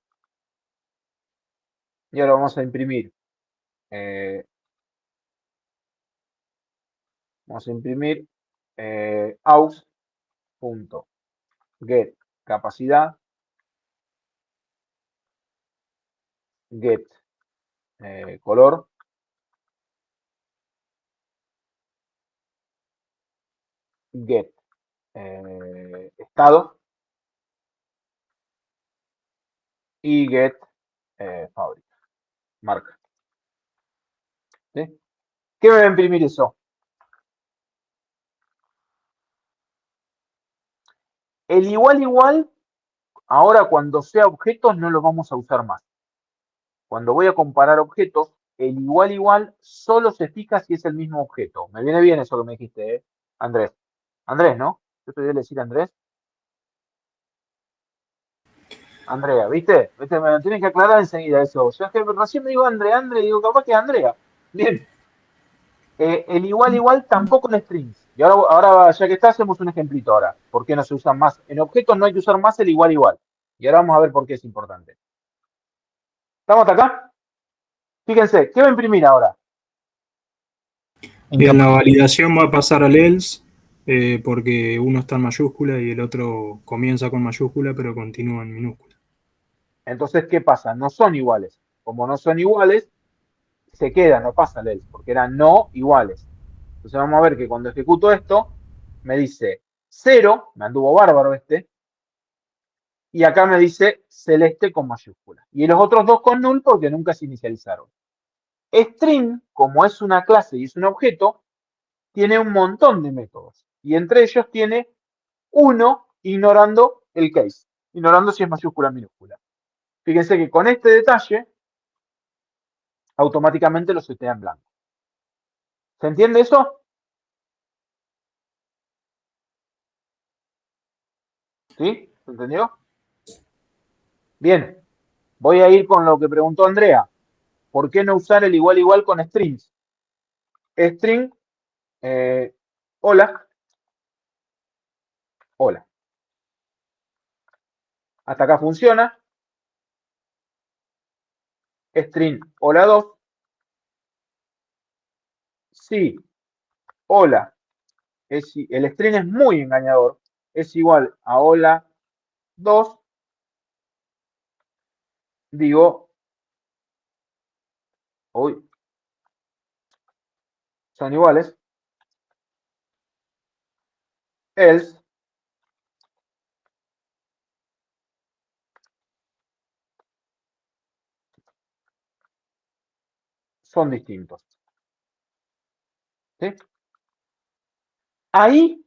Y ahora vamos a imprimir. Vamos a imprimir aux.get capacidad get color get estado y get fábrica, marca. ¿Sí? ¿Qué me va a imprimir eso? El igual, ahora cuando sea objetos no lo vamos a usar más. Cuando voy a comparar objetos, el igual solo se fija si es el mismo objeto. Me viene bien eso que me dijiste, Andrés. Andrés, ¿no? Yo te voy a decir Andrés. Andrea, ¿viste? ¿Viste? Me lo tienen que aclarar enseguida eso. Yo es que recién me digo Andrea, digo, capaz que es Andrea. Bien. El igual tampoco en strings. Y ahora, ya que está, hacemos un ejemplito ahora. ¿Por qué no se usa más? En objetos no hay que usar más el igual. Y ahora vamos a ver por qué es importante. ¿Estamos hasta acá? Fíjense, ¿qué va a imprimir ahora? Bien, la validación va a pasar al else, porque uno está en mayúscula y el otro comienza con mayúscula, pero continúa en minúscula. Entonces, ¿qué pasa? No son iguales. Como no son iguales, se queda, no pasa el else, porque eran no iguales. Entonces vamos a ver que cuando ejecuto esto, me dice 0, me anduvo bárbaro este, y acá me dice celeste con mayúscula. Y los otros dos con null porque nunca se inicializaron. String, como es una clase y es un objeto, tiene un montón de métodos. Y entre ellos tiene uno ignorando el case, ignorando si es mayúscula o minúscula. Fíjense que con este detalle, automáticamente lo setea en blanco. ¿Se entiende eso? ¿Sí? ¿Se entendió? Bien. Voy a ir con lo que preguntó Andrea. ¿Por qué no usar el igual con strings? String, hola. Hola. Hasta acá funciona. String, hola 2. Sí, hola. El string es muy engañador. Es igual a hola 2. Digo, hoy son iguales. Else. Son distintos. ¿Sí? Ahí,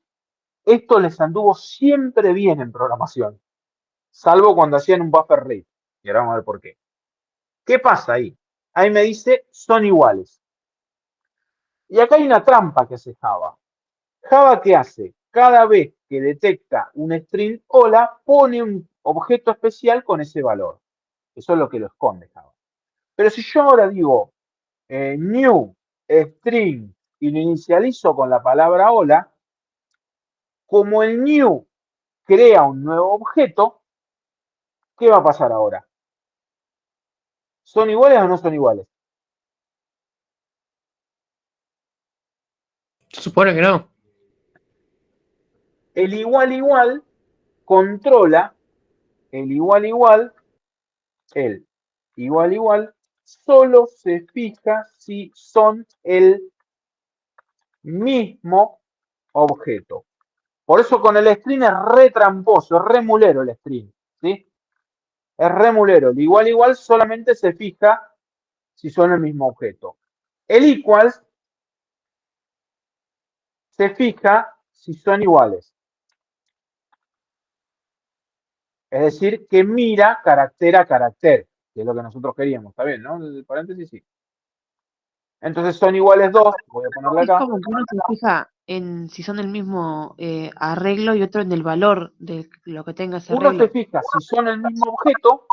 esto les anduvo siempre bien en programación. Salvo cuando hacían un buffer read. Y ahora vamos a ver por qué. ¿Qué pasa ahí? Ahí me dice, son iguales. Y acá hay una trampa que hace Java. Java, ¿qué hace? Cada vez que detecta un string hola, pone un objeto especial con ese valor. Eso es lo que lo esconde Java. Pero si yo ahora digo new string y lo inicializo con la palabra hola, como el new crea un nuevo objeto, ¿qué va a pasar ahora? ¿Son iguales o no son iguales? Se supone que no. El igual controla el igual igual, el igual igual, solo se fija si son el mismo objeto. Por eso con el string es re tramposo, es re mulero el string, ¿sí? Es re mulero. El igual igual solamente se fija si son el mismo objeto. El equals se fija si son iguales. Es decir, que mira carácter a carácter, que es lo que nosotros queríamos. ¿Está bien, no? El paréntesis sí. Entonces son iguales 2, voy a ponerle Es acá. como que uno se fija en si son el mismo arreglo y otro en el valor de lo que tenga ese Uno se arreglo. fija si son el mismo objeto,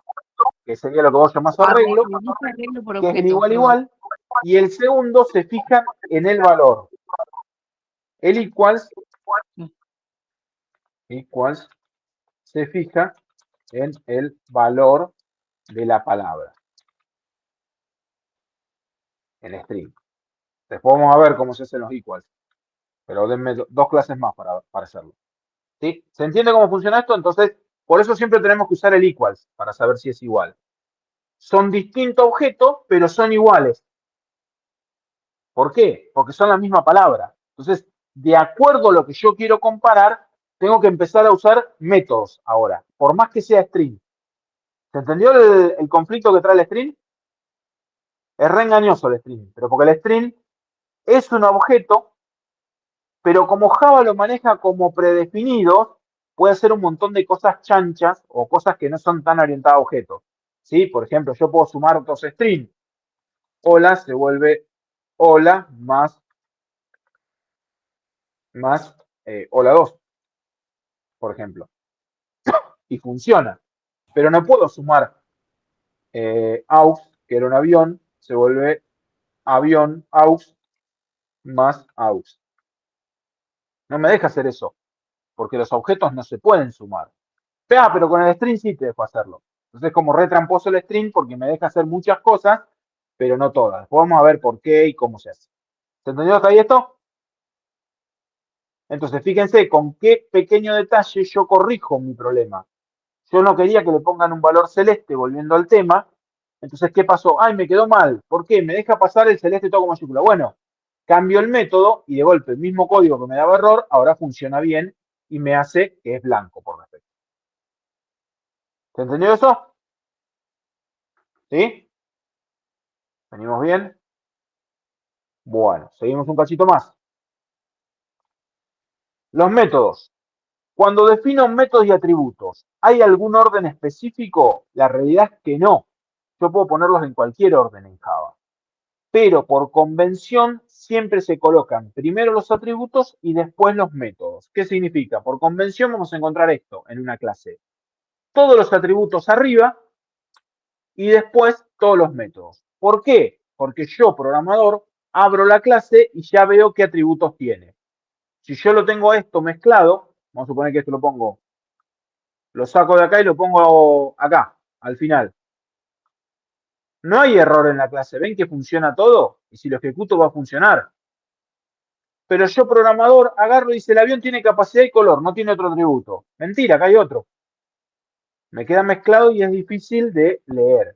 que sería lo que vos llamás arreglo, Dice arreglo por que es el objeto, igual perdón. igual, y el segundo se fijan en el valor. El equals se fija en el valor de la palabra, en string. Después vamos a ver cómo se hacen los equals, pero denme dos clases más para hacerlo. ¿Sí? ¿Se entiende cómo funciona esto? Entonces, por eso siempre tenemos que usar el equals, para saber si es igual. Son distintos objetos, pero son iguales. ¿Por qué? Porque son la misma palabra. Entonces, de acuerdo a lo que yo quiero comparar, tengo que empezar a usar métodos ahora, por más que sea string. ¿Se entendió el conflicto que trae el string? Es re engañoso el string, pero porque el string es un objeto, pero como Java lo maneja como predefinidos, puede hacer un montón de cosas chanchas o cosas que no son tan orientadas a objetos. ¿Sí? Por ejemplo, yo puedo sumar dos strings. Hola se vuelve hola más hola 2, por ejemplo. Y funciona. Pero no puedo sumar aux, que era un avión, se vuelve avión aux más aux. No me deja hacer eso, porque los objetos no se pueden sumar. Pero con el string sí te dejo hacerlo. Entonces es como re tramposo el string porque me deja hacer muchas cosas, pero no todas. Después vamos a ver por qué y cómo se hace. ¿Se entendió hasta ahí esto? Entonces fíjense con qué pequeño detalle yo corrijo mi problema. Yo no quería que le pongan un valor celeste, volviendo al tema. Entonces, ¿qué pasó? Ay, me quedó mal. ¿Por qué? Me deja pasar el celeste todo con mayúscula. Bueno, cambio el método y de golpe el mismo código que me daba error, ahora funciona bien y me hace que es blanco por defecto. ¿Se entendió eso? ¿Sí? ¿Venimos bien? Bueno, seguimos un cachito más. Los métodos. Cuando defino métodos y atributos, ¿hay algún orden específico? La realidad es que no. Yo puedo ponerlos en cualquier orden en Java. Pero por convención siempre se colocan primero los atributos y después los métodos. ¿Qué significa? Por convención vamos a encontrar esto en una clase. Todos los atributos arriba y después todos los métodos. ¿Por qué? Porque yo, programador, abro la clase y ya veo qué atributos tiene. Si yo lo tengo esto mezclado, vamos a suponer que esto lo saco de acá y lo pongo acá, al final. No hay error en la clase. ¿Ven que funciona todo? Y si lo ejecuto va a funcionar. Pero yo, programador, agarro y dice, el avión tiene capacidad y color, no tiene otro atributo. Mentira, acá hay otro. Me queda mezclado y es difícil de leer.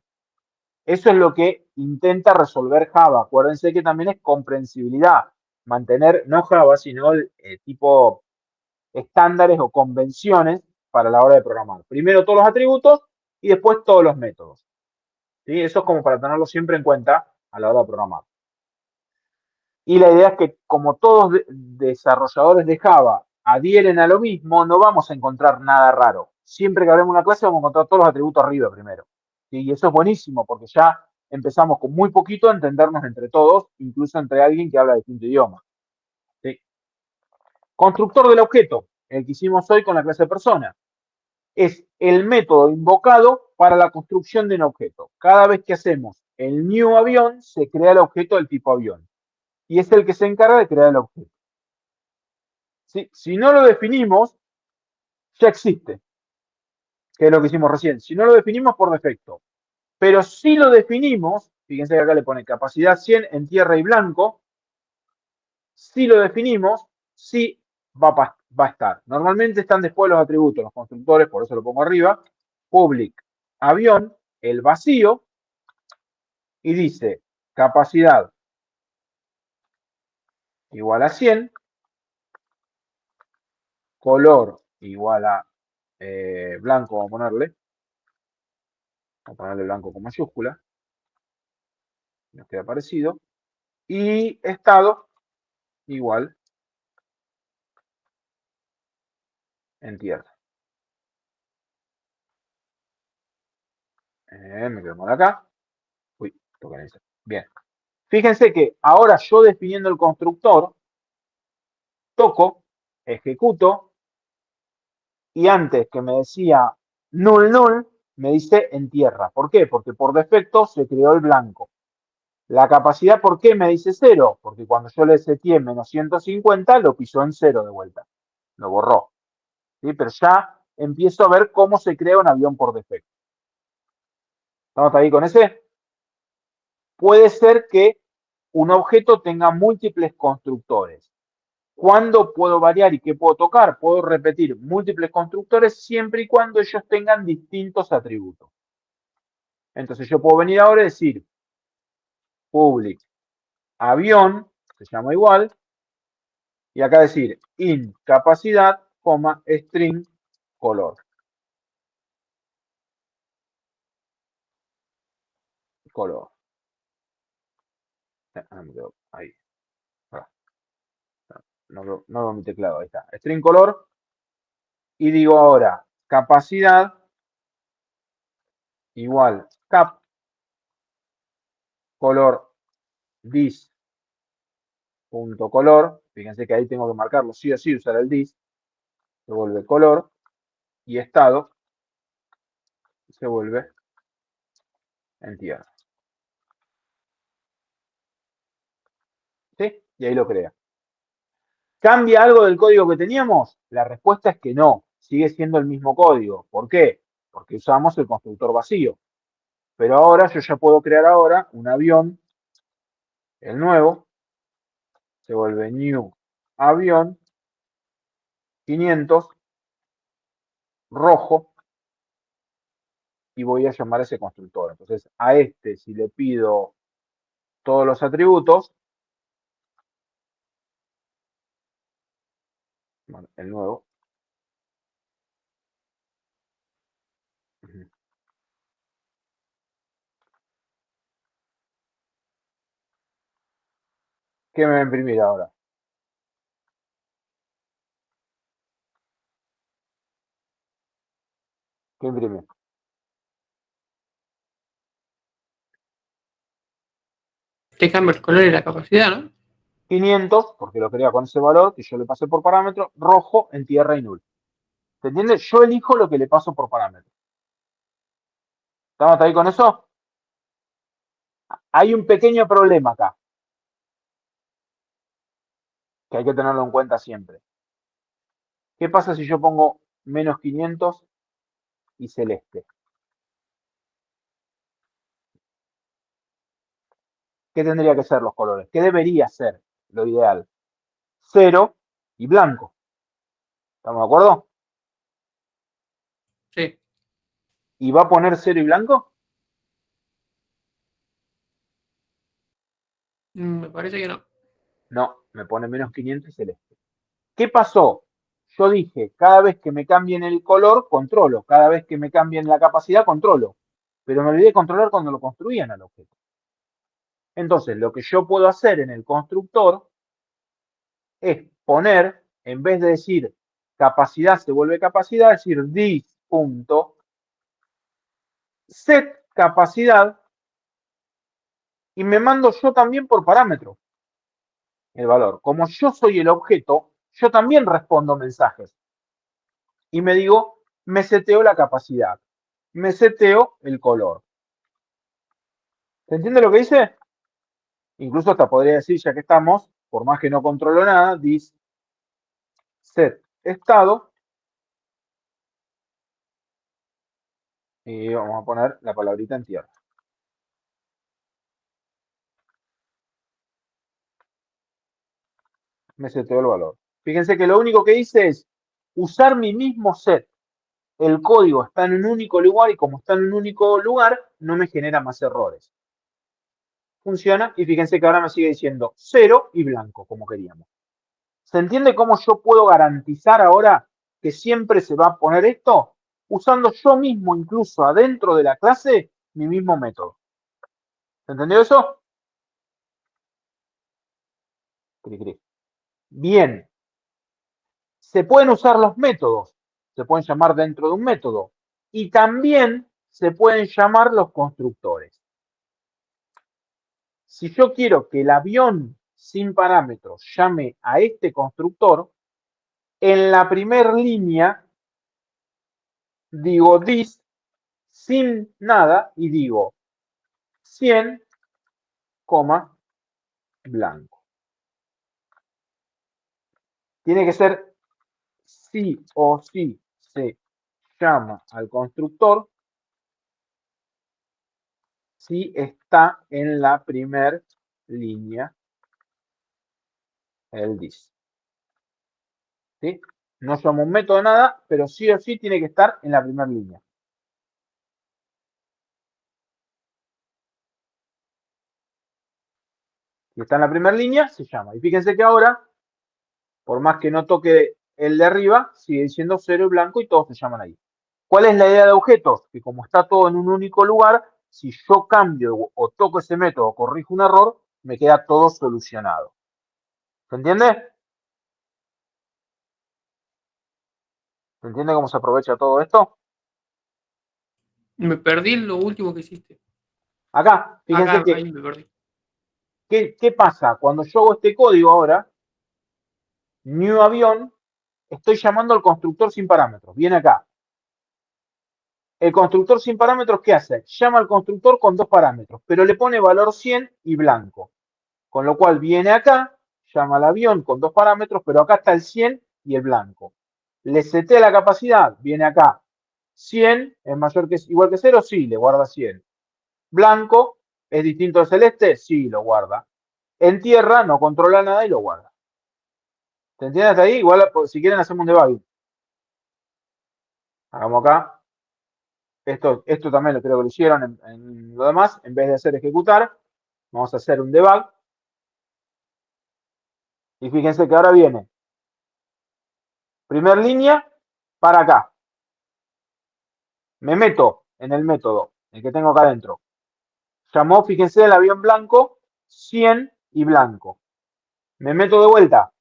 Eso es lo que intenta resolver Java. Acuérdense que también es comprensibilidad. Mantener, no Java, sino el tipo estándares o convenciones para la hora de programar. Primero todos los atributos y después todos los métodos. ¿Sí? Eso es como para tenerlo siempre en cuenta a la hora de programar. Y la idea es que como todos desarrolladores de Java adhieren a lo mismo, no vamos a encontrar nada raro. Siempre que abramos una clase vamos a encontrar todos los atributos arriba primero. ¿Sí? Y eso es buenísimo porque ya empezamos con muy poquito a entendernos entre todos, incluso entre alguien que habla distinto idioma. ¿Sí? Constructor del objeto, el que hicimos hoy con la clase de persona, es el método invocado para la construcción de un objeto. Cada vez que hacemos el new avión, se crea el objeto del tipo avión. Y es el que se encarga de crear el objeto. ¿Sí? Si no lo definimos, ya existe, que es lo que hicimos recién. Si no lo definimos por defecto, pero si lo definimos, fíjense que acá le pone capacidad 100 en tierra y blanco, si lo definimos, sí va a estar. Normalmente están después los atributos, los constructores, por eso lo pongo arriba, public avión, el vacío, y dice capacidad igual a 100, color igual a blanco, vamos a ponerle blanco con mayúscula, nos queda parecido, y estado igual en tierra. Me quedo por acá. Uy, toquen eso. Bien. Fíjense que ahora yo definiendo el constructor, toco, ejecuto, y antes que me decía null null, me dice en tierra. ¿Por qué? Porque por defecto se creó el blanco. La capacidad, ¿por qué me dice 0? Porque cuando yo le seteé menos 150, lo pisó en 0 de vuelta. Lo borró. ¿Sí? Pero ya empiezo a ver cómo se crea un avión por defecto. ¿Estamos ahí con ese? Puede ser que un objeto tenga múltiples constructores. ¿Cuándo puedo variar y qué puedo tocar? Puedo repetir múltiples constructores siempre y cuando ellos tengan distintos atributos. Entonces yo puedo venir ahora y decir public avión, se llama igual, y acá decir int capacidad, string color. Color. Ahí. No veo mi teclado, ahí está. String color. Y digo ahora capacidad igual cap color dis punto color. Fíjense que ahí tengo que marcarlo sí o sí, usar el dis. Se vuelve color. Y estado se vuelve en tierra. ¿Sí? Y ahí lo crea. ¿Cambia algo del código que teníamos? La respuesta es que no. Sigue siendo el mismo código. ¿Por qué? Porque usamos el constructor vacío. Pero ahora yo ya puedo crear ahora un avión, el nuevo, se vuelve new avión 500 rojo y voy a llamar a ese constructor. Entonces a este, si le pido todos los atributos, bueno, el nuevo, ¿qué me va a imprimir ahora? ¿Qué imprime? Te cambia el color y la capacidad, ¿no? 500, porque lo crea con ese valor que yo le pasé por parámetro, rojo en tierra y null. ¿Se entiende? Yo elijo lo que le paso por parámetro. ¿Estamos ahí con eso? Hay un pequeño problema acá, que hay que tenerlo en cuenta siempre. ¿Qué pasa si yo pongo menos 500 y celeste? ¿Qué tendría que ser los colores? ¿Qué debería ser lo ideal? 0 y blanco. ¿Estamos de acuerdo? Sí. ¿Y va a poner 0 y blanco? Me parece que no. No, me pone menos 500 y celeste. ¿Qué pasó? Yo dije, cada vez que me cambien el color, controlo. Cada vez que me cambien la capacidad, controlo. Pero me olvidé de controlar cuando lo construían al objeto. Entonces, lo que yo puedo hacer en el constructor es poner, en vez de decir capacidad se vuelve capacidad, decir this.set capacidad y me mando yo también por parámetro el valor. Como yo soy el objeto, yo también respondo mensajes. Y me digo, me seteo la capacidad, me seteo el color. ¿Se entiende lo que dice? Incluso hasta podría decir, ya que estamos, por más que no controlo nada, this set estado y vamos a poner la palabrita en tierra. Me seteo el valor. Fíjense que lo único que hice es usar mi mismo set. el código está en un único lugar y como está en un único lugar, no me genera más errores. Funciona y fíjense que ahora me sigue diciendo 0 y blanco, como queríamos. ¿Se entiende cómo yo puedo garantizar ahora que siempre se va a poner esto? Usando yo mismo, incluso adentro de la clase, mi mismo método. ¿Se entendió eso? Cri, cri. Bien. Se pueden usar los métodos. Se pueden llamar dentro de un método. Y también se pueden llamar los constructores. Si yo quiero que el avión sin parámetros llame a este constructor, en la primera línea digo this sin nada y digo 100, blanco. Tiene que ser sí o sí se llama al constructor si está en la primera línea el this. ¿Sí? No llamo un método nada, pero sí o sí tiene que estar en la primera línea. Si está en la primera línea, se llama. Y fíjense que ahora, por más que no toque el de arriba, sigue diciendo 0 y blanco y todos se llaman ahí. ¿Cuál es la idea de objetos? Que como está todo en un único lugar, si yo cambio o toco ese método o corrijo un error, me queda todo solucionado. ¿Se entiende? ¿Se entiende cómo se aprovecha todo esto? Me perdí en lo último que hiciste. Acá, fíjense Acá, que, ahí me perdí. ¿qué pasa? Cuando yo hago este código ahora, new avión, estoy llamando al constructor sin parámetros. Viene acá. El constructor sin parámetros, ¿qué hace? Llama al constructor con 2 parámetros, pero le pone valor 100 y blanco. Con lo cual viene acá, llama al avión con 2 parámetros, pero acá está el 100 y el blanco. Le setea la capacidad, viene acá. 100 es mayor que igual que 0, sí, le guarda 100. Blanco es distinto al celeste, sí, lo guarda. En tierra no controla nada y lo guarda. ¿Se entiende hasta ahí? Igual si quieren hacemos un debug. Hagamos acá. Esto también lo creo que lo hicieron en lo demás. En vez de hacer ejecutar, vamos a hacer un debug. Y fíjense que ahora viene. Primer línea, para acá. Me meto en el método, el que tengo acá adentro. Llamó, fíjense, el avión blanco, 100 y blanco. Me meto de vuelta.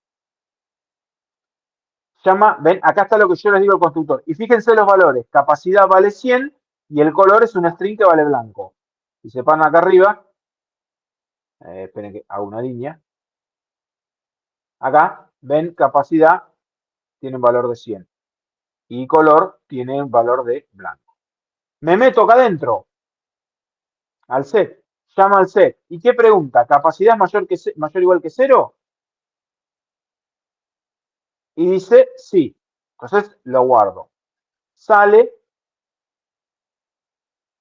Llama, ven, acá está lo que yo les digo al constructor. Y fíjense los valores. Capacidad vale 100 y el color es un string que vale blanco. Si se paran acá arriba, esperen que hago una línea. Acá, ven, capacidad tiene un valor de 100. Y color tiene un valor de blanco. Me meto acá adentro. Al set. Llama al set. ¿Y qué pregunta? ¿Capacidad mayor o igual que 0? Y dice sí. Entonces lo guardo. Sale.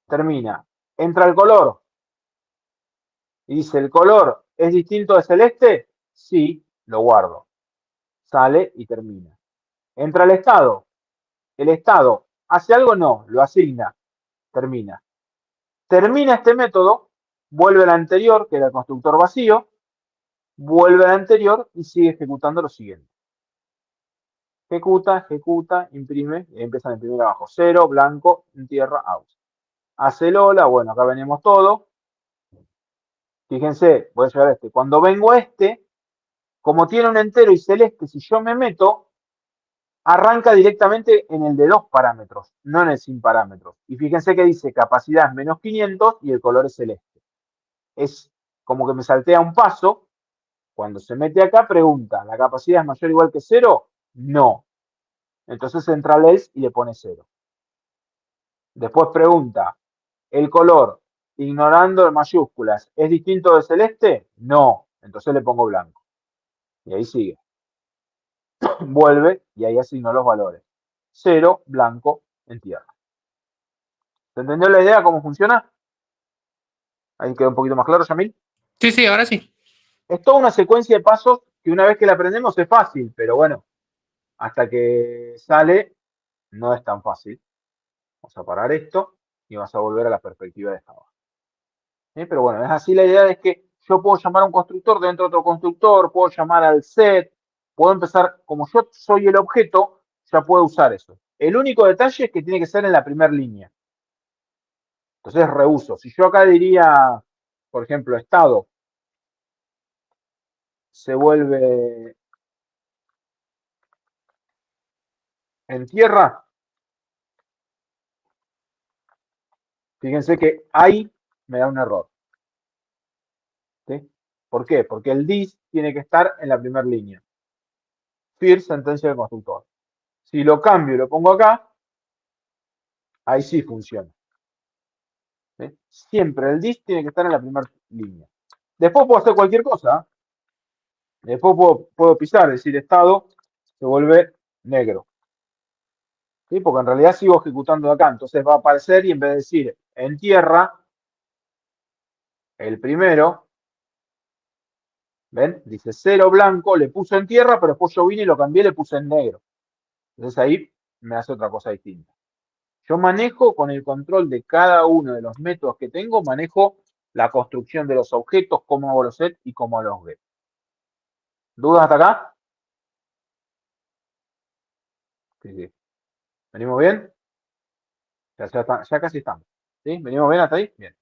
Termina. Entra el color. Y dice, ¿el color es distinto de celeste? Sí, lo guardo. Sale y termina. Entra el estado. ¿El estado hace algo? No, lo asigna. Termina. Termina este método, vuelve al anterior, que era el constructor vacío, vuelve al anterior y sigue ejecutando lo siguiente. Ejecuta, imprime, y empiezan a imprimir abajo. 0, blanco, en tierra, out. Hace el hola, bueno, acá venimos todo. Fíjense, voy a llegar a este. Cuando vengo a este, como tiene un entero y celeste, si yo me meto, arranca directamente en el de 2 parámetros, no en el sin parámetros. Y fíjense que dice capacidad es menos 500 y el color es celeste. Es como que me saltea un paso. Cuando se mete acá, pregunta, ¿la capacidad es mayor o igual que 0? No. Entonces entra al else y le pone 0. Después pregunta, ¿el color, ignorando en mayúsculas, es distinto de celeste? No. Entonces le pongo blanco. Y ahí sigue. Vuelve y ahí asignó los valores. 0, blanco, en tierra. ¿Se entendió la idea cómo funciona? Ahí quedó un poquito más claro, Yamil. Sí, ahora sí. Es toda una secuencia de pasos que una vez que la aprendemos es fácil, pero bueno, hasta que sale no es tan fácil. Vamos a parar esto y vamos a volver a la perspectiva de Java. Pero bueno, es así la idea es que yo puedo llamar a un constructor dentro de otro constructor, puedo llamar al set, puedo empezar, como yo soy el objeto, ya puedo usar eso. El único detalle es que tiene que ser en la primera línea. Entonces reuso. Si yo acá diría, por ejemplo, estado se vuelve en tierra, fíjense que ahí me da un error. ¿Sí? ¿Por qué? Porque el this tiene que estar en la primera línea. First, sentencia del constructor. Si lo cambio y lo pongo acá, ahí sí funciona. ¿Sí? Siempre el this tiene que estar en la primera línea. Después puedo hacer cualquier cosa. Después puedo pisar, es decir, estado se vuelve negro. ¿Sí? Porque en realidad sigo ejecutando de acá. Entonces va a aparecer y en vez de decir en tierra, el primero, ¿ven? Dice 0 blanco, le puse en tierra, pero después yo vine y lo cambié y le puse en negro. Entonces ahí me hace otra cosa distinta. Yo manejo con el control de cada uno de los métodos que tengo, manejo la construcción de los objetos, cómo hago los set y cómo los get. ¿Dudas hasta acá? Sí, sí. ¿Venimos bien? Ya casi estamos. ¿Sí? ¿Venimos bien hasta ahí? Bien.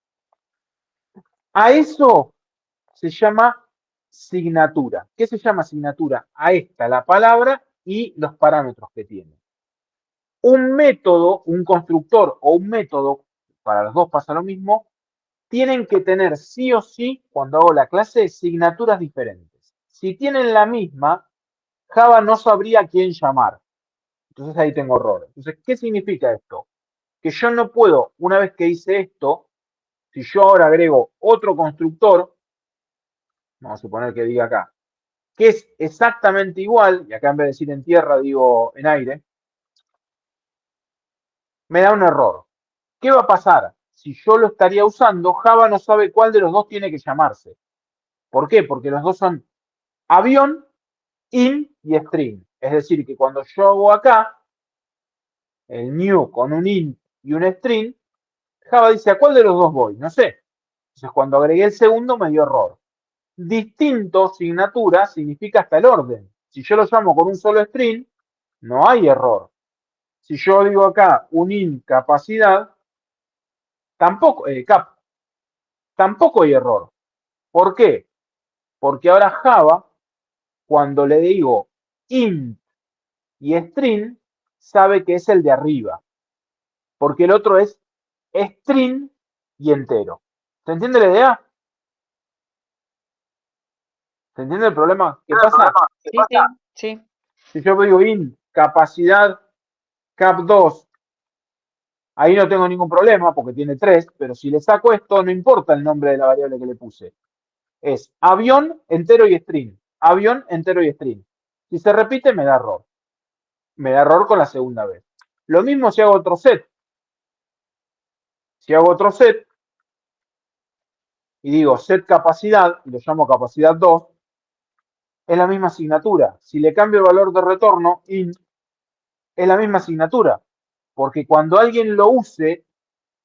A eso se llama signatura. ¿Qué se llama signatura? A esta, la palabra y los parámetros que tiene. Un método, un constructor o un método, para los dos pasa lo mismo, tienen que tener sí o sí, cuando hago la clase, signaturas diferentes. Si tienen la misma, Java no sabría a quién llamar. Entonces ahí tengo error. Entonces, ¿qué significa esto? Que yo no puedo, una vez que hice esto, si yo ahora agrego otro constructor, vamos a suponer que diga acá, que es exactamente igual, y acá en vez de decir en tierra digo en aire, me da un error. ¿Qué va a pasar? Si yo lo estaría usando, Java no sabe cuál de los dos tiene que llamarse. ¿Por qué? Porque los dos son avión, in y string. Es decir, que cuando yo hago acá el new con un in y un string, Java dice, ¿a cuál de los dos voy? No sé. Entonces, cuando agregué el segundo, me dio error. Distinto, signatura, significa hasta el orden. Si yo lo llamo con un solo string, no hay error. Si yo digo acá un in capacidad, tampoco, cap, tampoco hay error. ¿Por qué? Porque ahora Java, cuando le digo int y string, sabe que es el de arriba. Porque el otro es string y entero. ¿Se entiende la idea? ¿Se entiende el problema? ¿Qué pasa? Sí, sí, sí. Si yo digo int capacidad cap2, ahí no tengo ningún problema porque tiene 3, pero si le saco esto, no importa el nombre de la variable que le puse. Es avión, entero y string. Avión, entero y string. Si se repite, me da error. Me da error con la segunda vez. Lo mismo si hago otro set. Si hago otro set y digo set capacidad, y lo llamo capacidad 2, es la misma asignatura. Si le cambio el valor de retorno, int, es la misma asignatura. Porque cuando alguien lo use,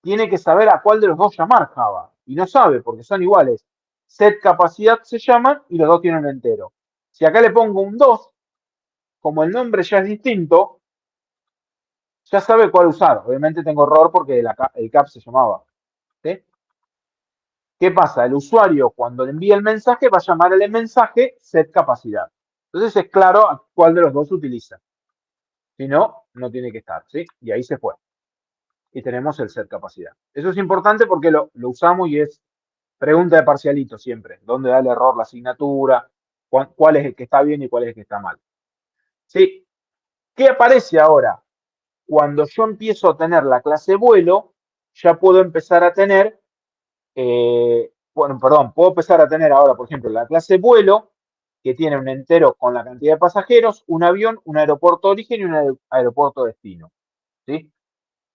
tiene que saber a cuál de los dos llamar Java. Y no sabe, porque son iguales. Set capacidad se llaman y los dos tienen entero. Si acá le pongo un 2, como el nombre ya es distinto, ya sabe cuál usar. Obviamente tengo error porque el cap se llamaba. ¿Sí? ¿Qué pasa? El usuario cuando le envía el mensaje va a llamar el mensaje set capacidad. Entonces es claro a cuál de los dos utiliza. Si no, no tiene que estar. ¿Sí? Y ahí se fue. Y tenemos el set capacidad. Eso es importante porque lo usamos y es pregunta de parcialito siempre. ¿Dónde da el error la asignatura? ¿Cuál es el que está bien y cuál es el que está mal? ¿Sí? ¿Qué aparece ahora? Cuando yo empiezo a tener la clase vuelo, ya puedo empezar a tener, puedo empezar a tener ahora, por ejemplo, la clase vuelo, que tiene un entero con la cantidad de pasajeros, un avión, un aeropuerto de origen y un aeropuerto de destino. ¿Sí?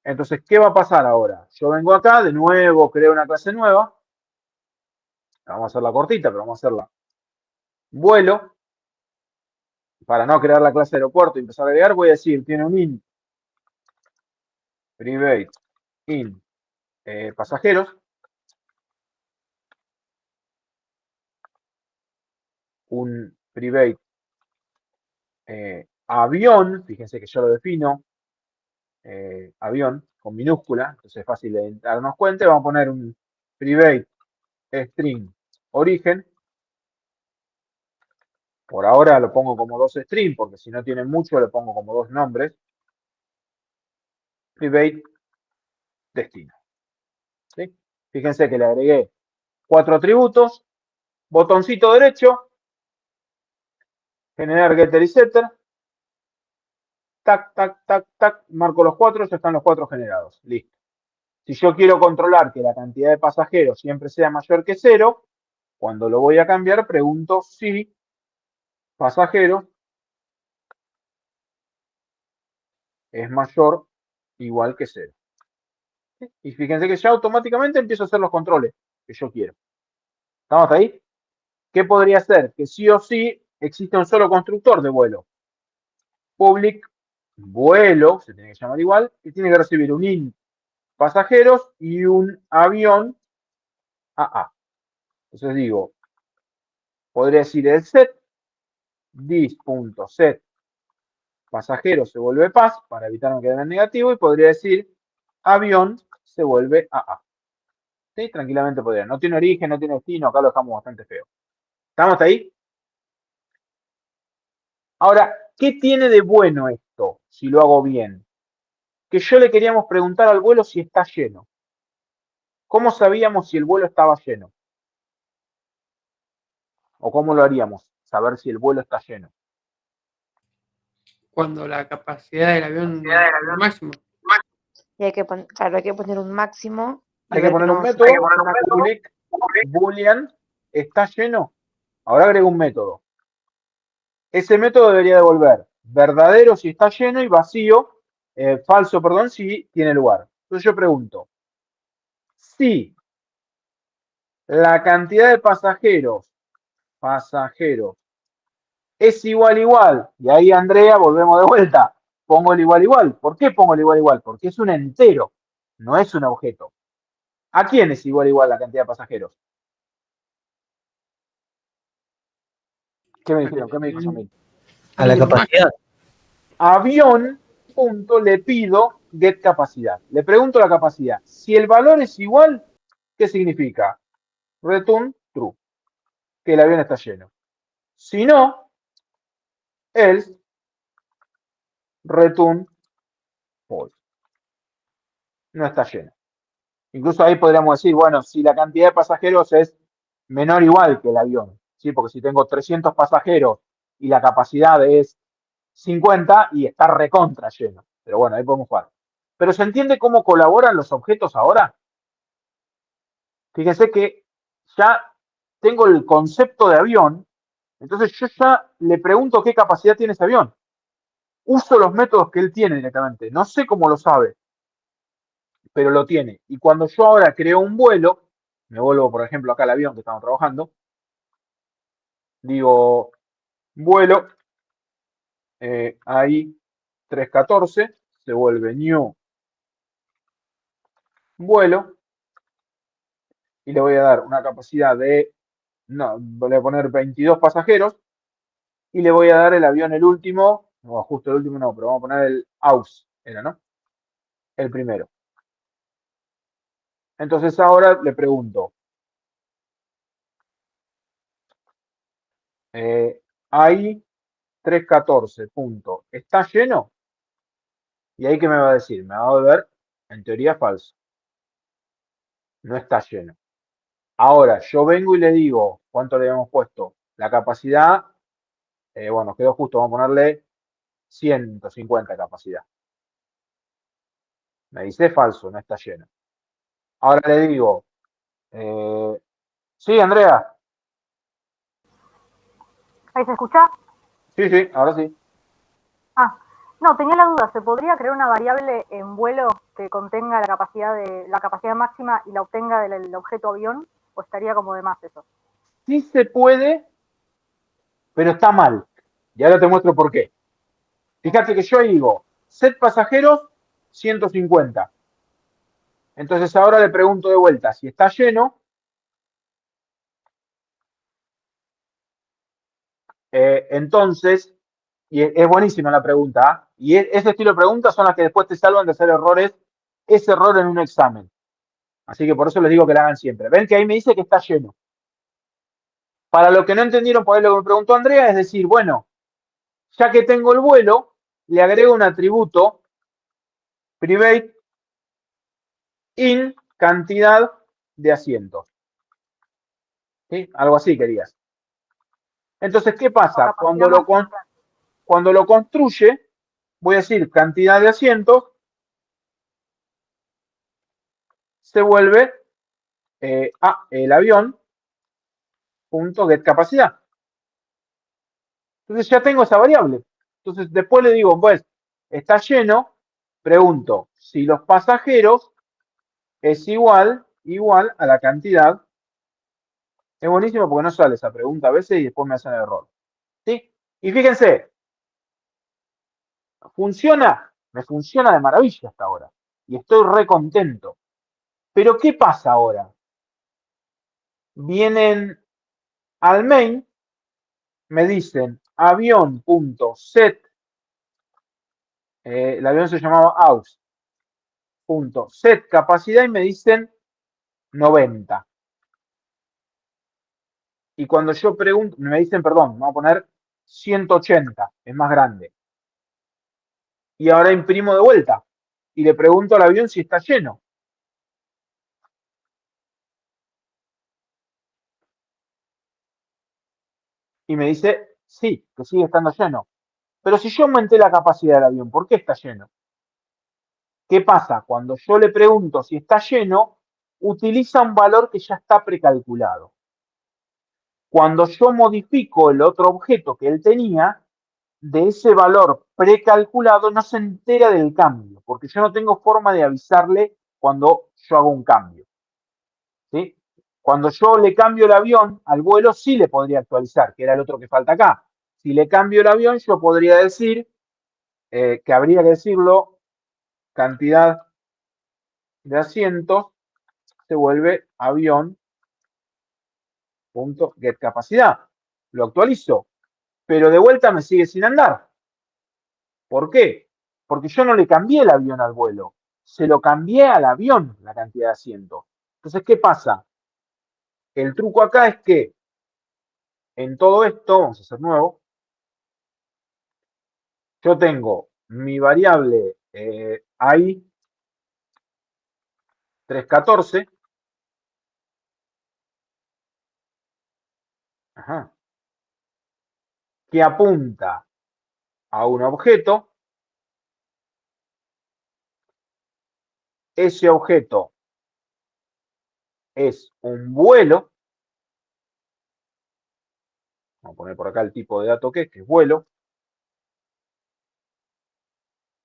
Entonces, ¿qué va a pasar ahora? Yo vengo acá, de nuevo creo una clase nueva. Vamos a hacerla cortita, pero vamos a hacerla vuelo. Para no crear la clase aeropuerto y empezar a agregar, voy a decir, tiene un int private in pasajeros, un private avión, fíjense que yo lo defino, avión con minúscula, entonces es fácil de darnos cuenta. Vamos a poner un private string origen. Por ahora lo pongo como 2 string, porque si no tiene mucho lo pongo como 2 nombres. Private destino. ¿Sí? Fíjense que le agregué 4 atributos, botoncito derecho, generar getter y setter, tac, tac, tac, tac, marco los 4, ya están los 4 generados. Listo. Si yo quiero controlar que la cantidad de pasajeros siempre sea mayor que 0, cuando lo voy a cambiar, pregunto si pasajero es mayor o igual que 0. Y fíjense que ya automáticamente empiezo a hacer los controles que yo quiero. ¿Estamos hasta ahí? ¿Qué podría ser? Que sí o sí existe un solo constructor de vuelo. Public vuelo, se tiene que llamar igual, que tiene que recibir un int pasajeros y un avión AA. Entonces digo, podría decir el set, this.set pasajeros se vuelve pas, para evitar que quede en negativo, y podría decir avión se vuelve AA. ¿Sí? Tranquilamente podría. No tiene origen, no tiene destino, acá lo dejamos bastante feo. ¿Estamos hasta ahí? Ahora, ¿qué tiene de bueno esto, si lo hago bien? Que yo le queríamos preguntar al vuelo si está lleno. ¿Cómo sabíamos si el vuelo estaba lleno? ¿O cómo lo haríamos? Saber si el vuelo está lleno. Cuando la capacidad del avión es el máximo. Y hay que poner un máximo. Y Hay que ver poner un cómo método, se- public boolean, está lleno. Ahora agrego un método. Ese método debería devolver verdadero si está lleno y vacío, falso, perdón, si tiene lugar. Entonces yo pregunto, si la cantidad de pasajeros es igual, y ahí Andrea, volvemos de vuelta, pongo el igual. ¿Por qué pongo el igual? Porque es un entero, no es un objeto. ¿A quién es igual la cantidad de pasajeros? ¿Qué me dijeron? ¿Qué me dijo Samir? A la capacidad. Avión, punto, le pido get capacidad. Le pregunto la capacidad. Si el valor es igual, ¿qué significa? Return true, que el avión está lleno. Si no, else return false. No está lleno. Incluso ahí podríamos decir, bueno, si la cantidad de pasajeros es menor o igual que el avión, ¿sí? Porque si tengo 300 pasajeros y la capacidad es 50 y está recontra lleno. Pero bueno, ahí podemos jugar. Pero ¿se entiende cómo colaboran los objetos ahora? Fíjense que ya tengo el concepto de avión, entonces yo ya le pregunto qué capacidad tiene ese avión. Uso los métodos que él tiene directamente. No sé cómo lo sabe, pero lo tiene. Y cuando yo ahora creo un vuelo, me vuelvo, por ejemplo, acá al avión que estamos trabajando, digo, vuelo, ahí 314, se vuelve new vuelo, y le voy a dar una capacidad de, no, le voy a poner 22 pasajeros, y le voy a dar el avión el último, no, justo el último no, pero vamos a poner el AUS, era, ¿no? El primero. Entonces ahora le pregunto, ahí 314, punto, ¿está lleno? Y ahí, ¿qué me va a decir? Me va a volver, en teoría, falso. No está lleno. Ahora, yo vengo y le digo, ¿cuánto le hemos puesto? La capacidad, bueno, quedó justo, vamos a ponerle 150 capacidad. Me dice falso, no está lleno. Ahora le digo, sí, Andrea. ¿Ahí se escucha? Sí, ahora sí. Ah, no, tenía la duda. ¿Se podría crear una variable en vuelo que contenga la capacidad máxima y la obtenga del objeto avión? ¿O estaría como de más eso? Sí se puede, pero está mal. Y ahora te muestro por qué. Fíjate que yo digo, set pasajeros 150. Entonces ahora le pregunto de vuelta si está lleno. Entonces, y es buenísima la pregunta, ¿ah? Y ese estilo de preguntas son las que después te salvan de hacer errores, ese error en un examen. Así que por eso les digo que la hagan siempre. Ven que ahí me dice que está lleno. Para los que no entendieron por ahí lo que me preguntó Andrea, es decir, bueno, ya que tengo el vuelo, le agrego un atributo private in cantidad de asientos. ¿Sí? Algo así querías. Entonces, ¿qué pasa? Cuando lo construye, voy a decir cantidad de asientos, se vuelve el avión punto get capacidad. Entonces ya tengo esa variable. Entonces después le digo, pues, está lleno, pregunto si los pasajeros es igual a la cantidad. Es buenísimo porque no sale esa pregunta a veces y después me hacen el error. ¿Sí? Y fíjense, funciona, me funciona de maravilla hasta ahora. Y estoy re contento. Pero ¿qué pasa ahora? Vienen al main, me dicen avión.set, el avión se llamaba AUX.set capacidad y me dicen 90. Y cuando yo pregunto, me dicen, perdón, vamos a poner 180, es más grande. Y ahora imprimo de vuelta y le pregunto al avión si está lleno. Y me dice, sí, que sigue estando lleno. Pero si yo aumenté la capacidad del avión, ¿por qué está lleno? ¿Qué pasa? Cuando yo le pregunto si está lleno, utiliza un valor que ya está precalculado. Cuando yo modifico el otro objeto que él tenía, de ese valor precalculado no se entera del cambio, porque yo no tengo forma de avisarle cuando yo hago un cambio. ¿Sí? Cuando yo le cambio el avión al vuelo, sí le podría actualizar, que era el otro que falta acá. Si le cambio el avión, yo podría decir que habría que decirlo, cantidad de asientos se vuelve avión.get capacidad. Lo actualizo, pero de vuelta me sigue sin andar. ¿Por qué? Porque yo no le cambié el avión al vuelo, se lo cambié al avión la cantidad de asientos. Entonces, ¿qué pasa? El truco acá es que en todo esto, vamos a hacer nuevo, yo tengo mi variable AI 314, que apunta a un objeto. Ese objeto es un vuelo. Vamos a poner por acá el tipo de dato que es vuelo.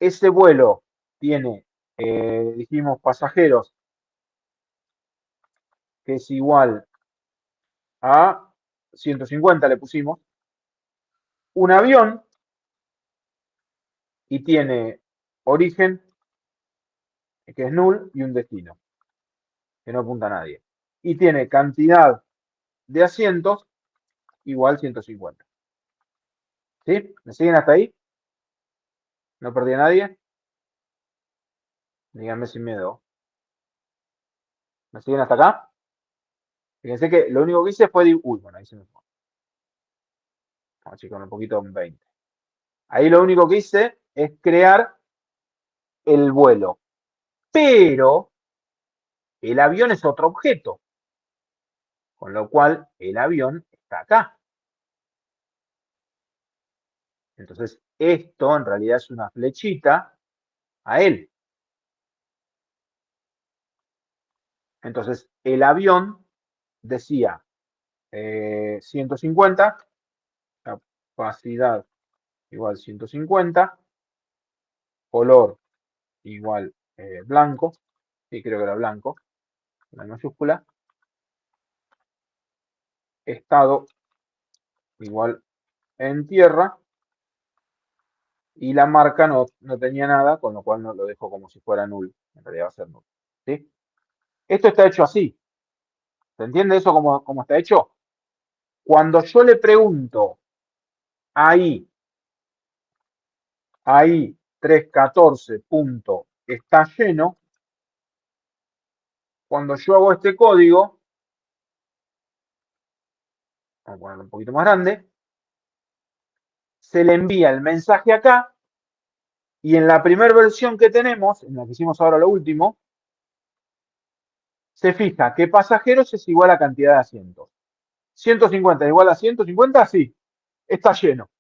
Ese vuelo tiene, dijimos, pasajeros, que es igual a 150, le pusimos. Un avión y tiene origen, que es null, y un destino, que no apunta a nadie. Y tiene cantidad de asientos igual 150. ¿Sí? ¿Me siguen hasta ahí? ¿No perdí a nadie? Díganme sin miedo. ¿Me siguen hasta acá? Fíjense que lo único que hice fue... Uy, bueno, ahí se me fue. Vamos a checar un poquito en 20. Ahí lo único que hice es crear el vuelo. Pero el avión es otro objeto. Con lo cual el avión está acá. Entonces esto en realidad es una flechita a él. Entonces el avión decía 150, capacidad igual 150, color igual blanco, y creo que era blanco, la mayúscula, estado igual en tierra, y la marca no tenía nada, con lo cual no lo dejo como si fuera null. En realidad va a ser null. ¿Sí? Esto está hecho así. ¿Se entiende eso cómo está hecho? Cuando yo le pregunto ahí 314 punto está lleno, cuando yo hago este código, vamos a ponerlo un poquito más grande, se le envía el mensaje acá y en la primera versión que tenemos, en la que hicimos ahora lo último, se fija que pasajeros es igual a cantidad de asientos. 150 es igual a 150, sí, está lleno.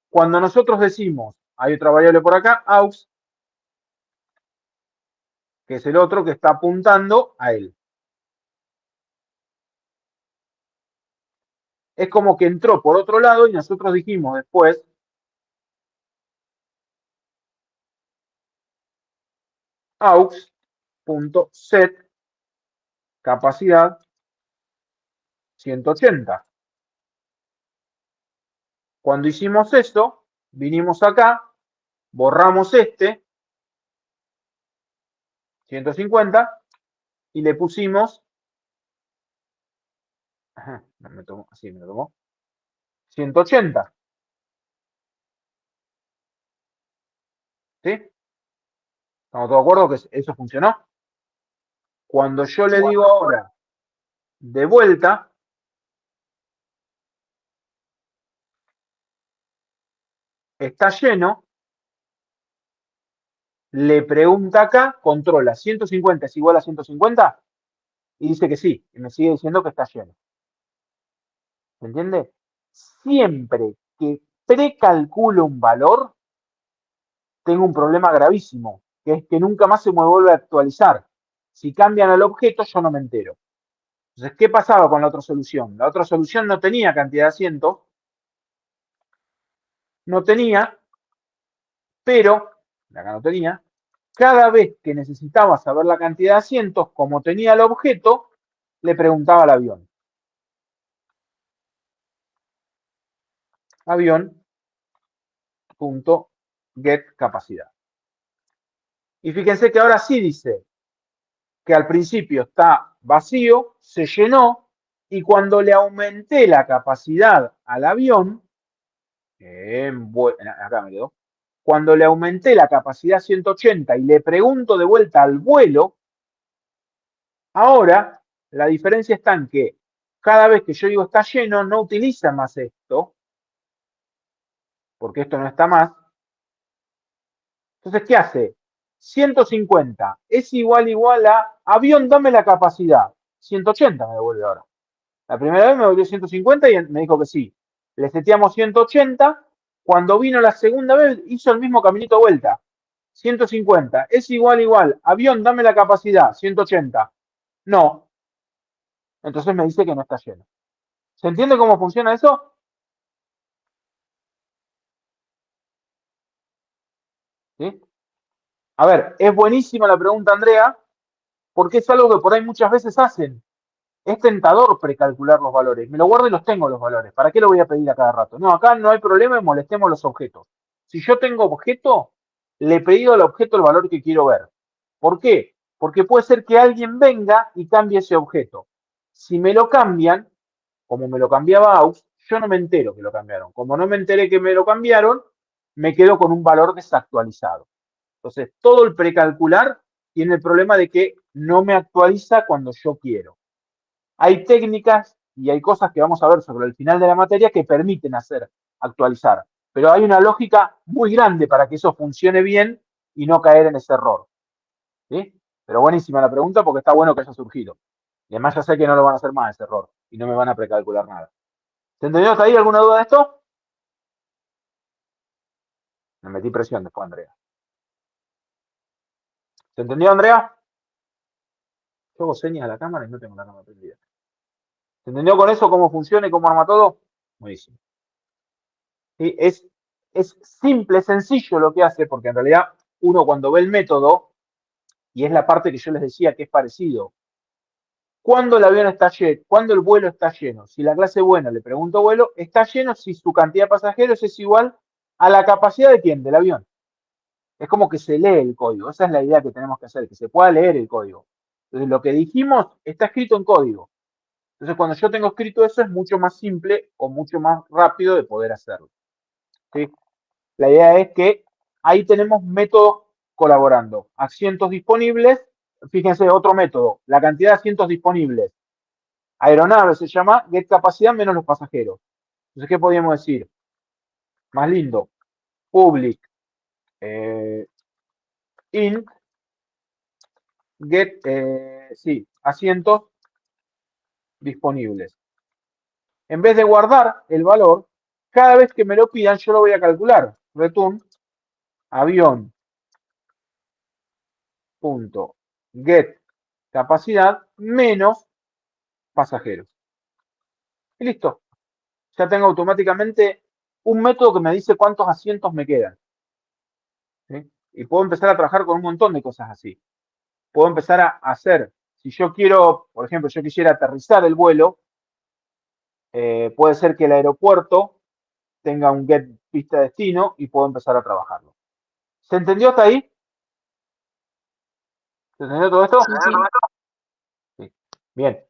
Cuando nosotros decimos, hay otra variable por acá, aux, que es el otro que está apuntando a él. Es como que entró por otro lado y nosotros dijimos después, aux.set capacidad 180. Cuando hicimos eso, vinimos acá, borramos este 150 y le pusimos, me tomó, así me lo tomó, 180. ¿Sí? ¿Estamos todos de acuerdo que eso funcionó? Cuando yo le digo ahora de vuelta, está lleno, le pregunta acá, controla, 150 es igual a 150 y dice que sí, y me sigue diciendo que está lleno. ¿Se entiende? Siempre que precalculo un valor, tengo un problema gravísimo, que es que nunca más se me vuelve a actualizar. Si cambian el objeto, yo no me entero. Entonces, ¿qué pasaba con la otra solución? La otra solución no tenía cantidad de asientos, no tenía, pero, acá no tenía, cada vez que necesitaba saber la cantidad de asientos, como tenía el objeto, le preguntaba al avión. Avión.get capacidad. Y fíjense que ahora sí dice que al principio está vacío, se llenó, y cuando le aumenté la capacidad al avión, acá me quedó, cuando le aumenté la capacidad 180 y le pregunto de vuelta al vuelo, ahora la diferencia está en que cada vez que yo digo está lleno, no utiliza más esto, porque esto no está más. Entonces, ¿qué hace? 150 es igual a avión, dame la capacidad. 180 me devuelve ahora. La primera vez me devolvió 150 y me dijo que sí. Le seteamos 180. Cuando vino la segunda vez, hizo el mismo caminito de vuelta. 150 es igual. Avión, dame la capacidad. 180. No. Entonces me dice que no está lleno. ¿Se entiende cómo funciona eso? ¿Sí? A ver, es buenísima la pregunta, Andrea, porque es algo que por ahí muchas veces hacen. Es tentador precalcular los valores. Me lo guardo y los tengo los valores. ¿Para qué lo voy a pedir a cada rato? No, acá no hay problema y molestemos los objetos. Si yo tengo objeto, le pido al objeto el valor que quiero ver. ¿Por qué? Porque puede ser que alguien venga y cambie ese objeto. Si me lo cambian, como me lo cambiaba aux, yo no me entero que lo cambiaron. Como no me enteré que me lo cambiaron, me quedo con un valor desactualizado. Entonces, todo el precalcular tiene el problema de que no me actualiza cuando yo quiero. Hay técnicas y hay cosas que vamos a ver sobre el final de la materia que permiten actualizar. Pero hay una lógica muy grande para que eso funcione bien y no caer en ese error. ¿Sí? Pero buenísima la pregunta porque está bueno que haya surgido. Y además ya sé que no lo van a hacer más ese error y no me van a precalcular nada. ¿Se entendió hasta ahí? ¿Alguna duda de esto? Me metí presión después, Andrea. ¿Se entendió, Andrea? Yo hago señas a la cámara y no tengo la cámara prendida. ¿Se entendió con eso cómo funciona y cómo arma todo? Buenísimo. ¿Sí? Es simple, sencillo lo que hace, porque en realidad uno cuando ve el método, y es la parte que yo les decía que es parecido, cuando el avión está lleno, cuando el vuelo está lleno, si la clase buena le pregunto vuelo, está lleno si su cantidad de pasajeros es igual a la capacidad de quién, del avión. Es como que se lee el código. Esa es la idea que tenemos que hacer, que se pueda leer el código. Entonces, lo que dijimos está escrito en código. Entonces, cuando yo tengo escrito eso, es mucho más simple o mucho más rápido de poder hacerlo. ¿Sí? La idea es que ahí tenemos métodos colaborando. Asientos disponibles, fíjense, otro método, la cantidad de asientos disponibles. Aeronave se llama get capacidad menos los pasajeros. Entonces, ¿qué podríamos decir? Más lindo. Public int get, sí, asientos disponibles. En vez de guardar el valor, cada vez que me lo pidan, yo lo voy a calcular. Return avión punto get capacidad menos pasajeros. Y listo. Ya tengo automáticamente un método que me dice cuántos asientos me quedan. ¿Sí? Y puedo empezar a trabajar con un montón de cosas así. Puedo empezar a hacer, si yo quiero, por ejemplo, yo quisiera aterrizar el vuelo, puede ser que el aeropuerto tenga un get pista destino y puedo empezar a trabajarlo. ¿Se entendió hasta ahí? ¿Se entendió todo esto? Sí, sí. Sí. Bien.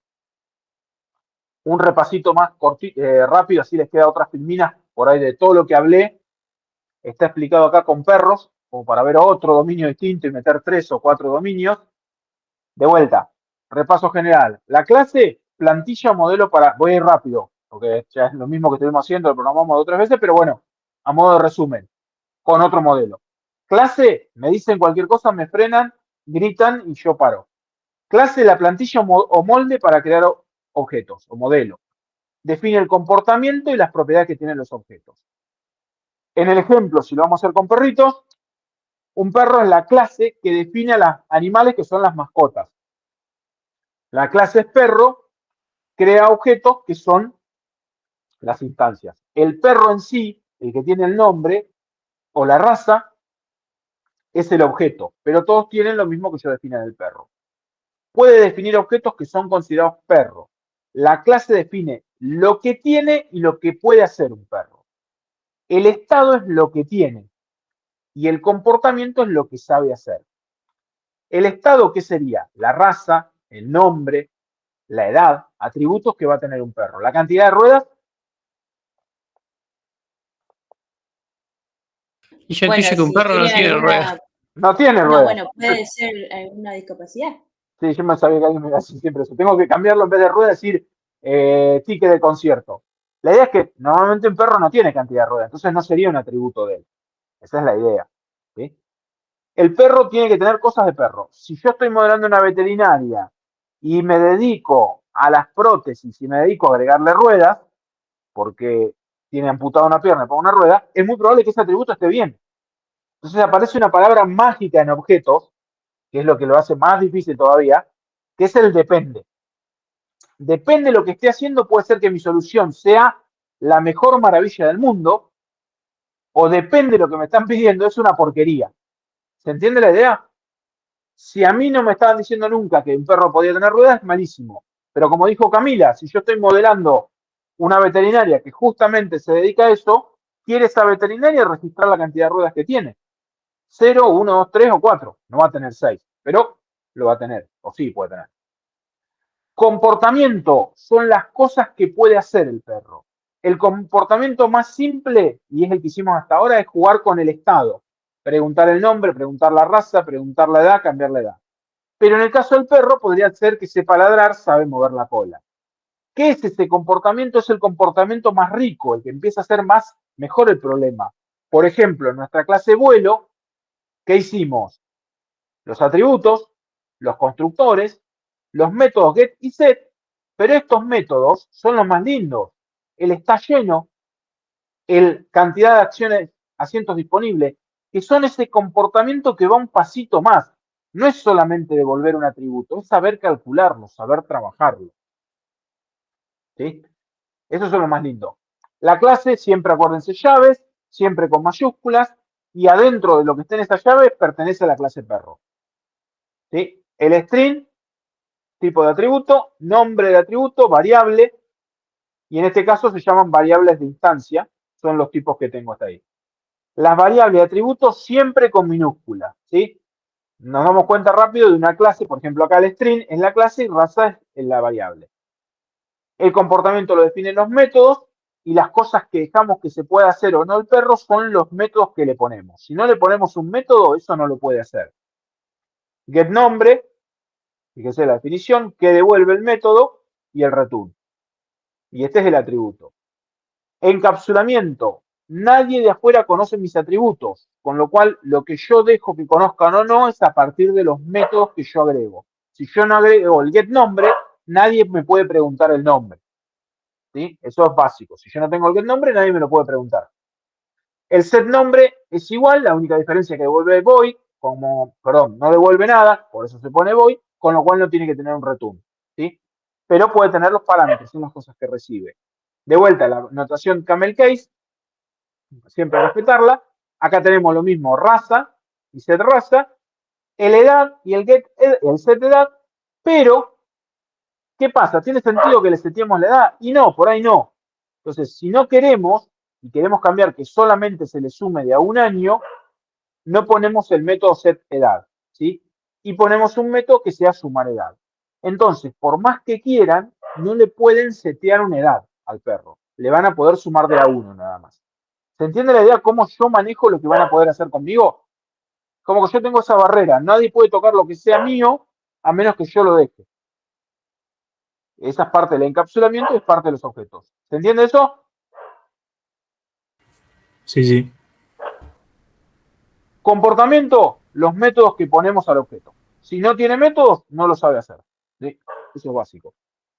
Un repasito más rápido, así les queda otras filminas por ahí de todo lo que hablé. Está explicado acá con perros, como para ver otro dominio distinto y meter 3 o 4 dominios. De vuelta, repaso general. La clase, plantilla, modelo para... Voy a ir rápido, porque ya es lo mismo que estuvimos haciendo, lo programamos 2 o 3 veces, pero bueno, a modo de resumen, con otro modelo. Clase, me dicen cualquier cosa, me frenan, gritan y yo paro. Clase, la plantilla o molde para crear objetos o modelo. Define el comportamiento y las propiedades que tienen los objetos. En el ejemplo, si lo vamos a hacer con perritos, un perro es la clase que define a los animales que son las mascotas. La clase es perro, crea objetos que son las instancias. El perro en sí, el que tiene el nombre o la raza, es el objeto, pero todos tienen lo mismo que yo define del perro. Puede definir objetos que son considerados perros. La clase define lo que tiene y lo que puede hacer un perro. El estado es lo que tiene y el comportamiento es lo que sabe hacer. El estado, ¿qué sería? La raza, el nombre, la edad, atributos que va a tener un perro. La cantidad de ruedas. Y yo te Bueno, dije que un si perro no tienen tiene alguna... ruedas. No tiene No, ruedas. bueno, puede ser alguna discapacidad. Sí, yo me sabía que alguien me iba a decir siempre eso. Tengo que cambiarlo en vez de rueda, decir ticket de concierto. La idea es que normalmente un perro no tiene cantidad de ruedas, entonces no sería un atributo de él. Esa es la idea. ¿Sí? El perro tiene que tener cosas de perro. Si yo estoy modelando una veterinaria y me dedico a las prótesis y me dedico a agregarle ruedas, porque tiene amputada una pierna y pongo una rueda, es muy probable que ese atributo esté bien. Entonces aparece una palabra mágica en objetos, que es lo que lo hace más difícil todavía, que es el depende. Depende de lo que esté haciendo, puede ser que mi solución sea la mejor maravilla del mundo, o depende de lo que me están pidiendo, es una porquería. ¿Se entiende la idea? Si a mí no me estaban diciendo nunca que un perro podía tener ruedas, es malísimo. Pero como dijo Camila, si yo estoy modelando una veterinaria que justamente se dedica a eso, quiere esa veterinaria registrar la cantidad de ruedas que tiene. 0, 1, 2, 3 o 4. No va a tener 6, pero lo va a tener, o sí puede tener. Comportamiento son las cosas que puede hacer el perro. El comportamiento más simple, y es el que hicimos hasta ahora, es jugar con el estado. Preguntar el nombre, preguntar la raza, preguntar la edad, cambiar la edad. Pero en el caso del perro podría ser que sepa ladrar, sabe mover la cola. ¿Qué es ese comportamiento? Es el comportamiento más rico, el que empieza a ser más mejor el problema. Por ejemplo, en nuestra clase vuelo, ¿qué hicimos? Los atributos, los constructores, los métodos get y set, pero estos métodos son los más lindos. El está lleno, el cantidad de acciones, asientos disponibles, que son ese comportamiento que va un pasito más. No es solamente devolver un atributo, es saber calcularlo, saber trabajarlo. ¿Sí? Eso es lo más lindo. La clase, siempre acuérdense llaves, siempre con mayúsculas, y adentro de lo que esté en esa llave pertenece a la clase perro. ¿Sí? El string, tipo de atributo, nombre de atributo, variable, y en este caso se llaman variables de instancia, son los tipos que tengo hasta ahí. Las variables de atributos siempre con minúsculas, ¿sí? Nos damos cuenta rápido de una clase, por ejemplo, acá el string es la clase y raza es la variable. El comportamiento lo definen los métodos y las cosas que dejamos que se pueda hacer o no el perro son los métodos que le ponemos. Si no le ponemos un método, eso no lo puede hacer. GetNombre, fíjese la definición, que devuelve el método y el return. Y este es el atributo. Encapsulamiento. Nadie de afuera conoce mis atributos, con lo cual lo que yo dejo que conozcan o no es a partir de los métodos que yo agrego. Si yo no agrego el getNombre, nadie me puede preguntar el nombre. ¿Sí? Eso es básico. Si yo no tengo el getNombre, nadie me lo puede preguntar. El setNombre es igual, la única diferencia es que devuelve void, no devuelve nada, por eso se pone void, con lo cual no tiene que tener un return. ¿Sí? Pero puede tener los parámetros, son las cosas que recibe. De vuelta, la notación camel case, siempre respetarla. Acá tenemos lo mismo, raza y set raza, el edad y el set edad, pero, ¿qué pasa? ¿Tiene sentido que le seteemos la edad? Y no, por ahí no. Entonces, si no queremos, y queremos cambiar que solamente se le sume de a un año, no ponemos el método set edad, ¿sí? Y ponemos un método que sea sumar edad. Entonces, por más que quieran, no le pueden setear una edad al perro. Le van a poder sumar de a uno nada más. ¿Se entiende la idea cómo yo manejo lo que van a poder hacer conmigo? Como que yo tengo esa barrera. Nadie puede tocar lo que sea mío a menos que yo lo deje. Esa es parte del encapsulamiento y es parte de los objetos. ¿Se entiende eso? Sí, sí. Comportamiento, los métodos que ponemos al objeto. Si no tiene métodos, no lo sabe hacer. ¿Sí? Eso es básico.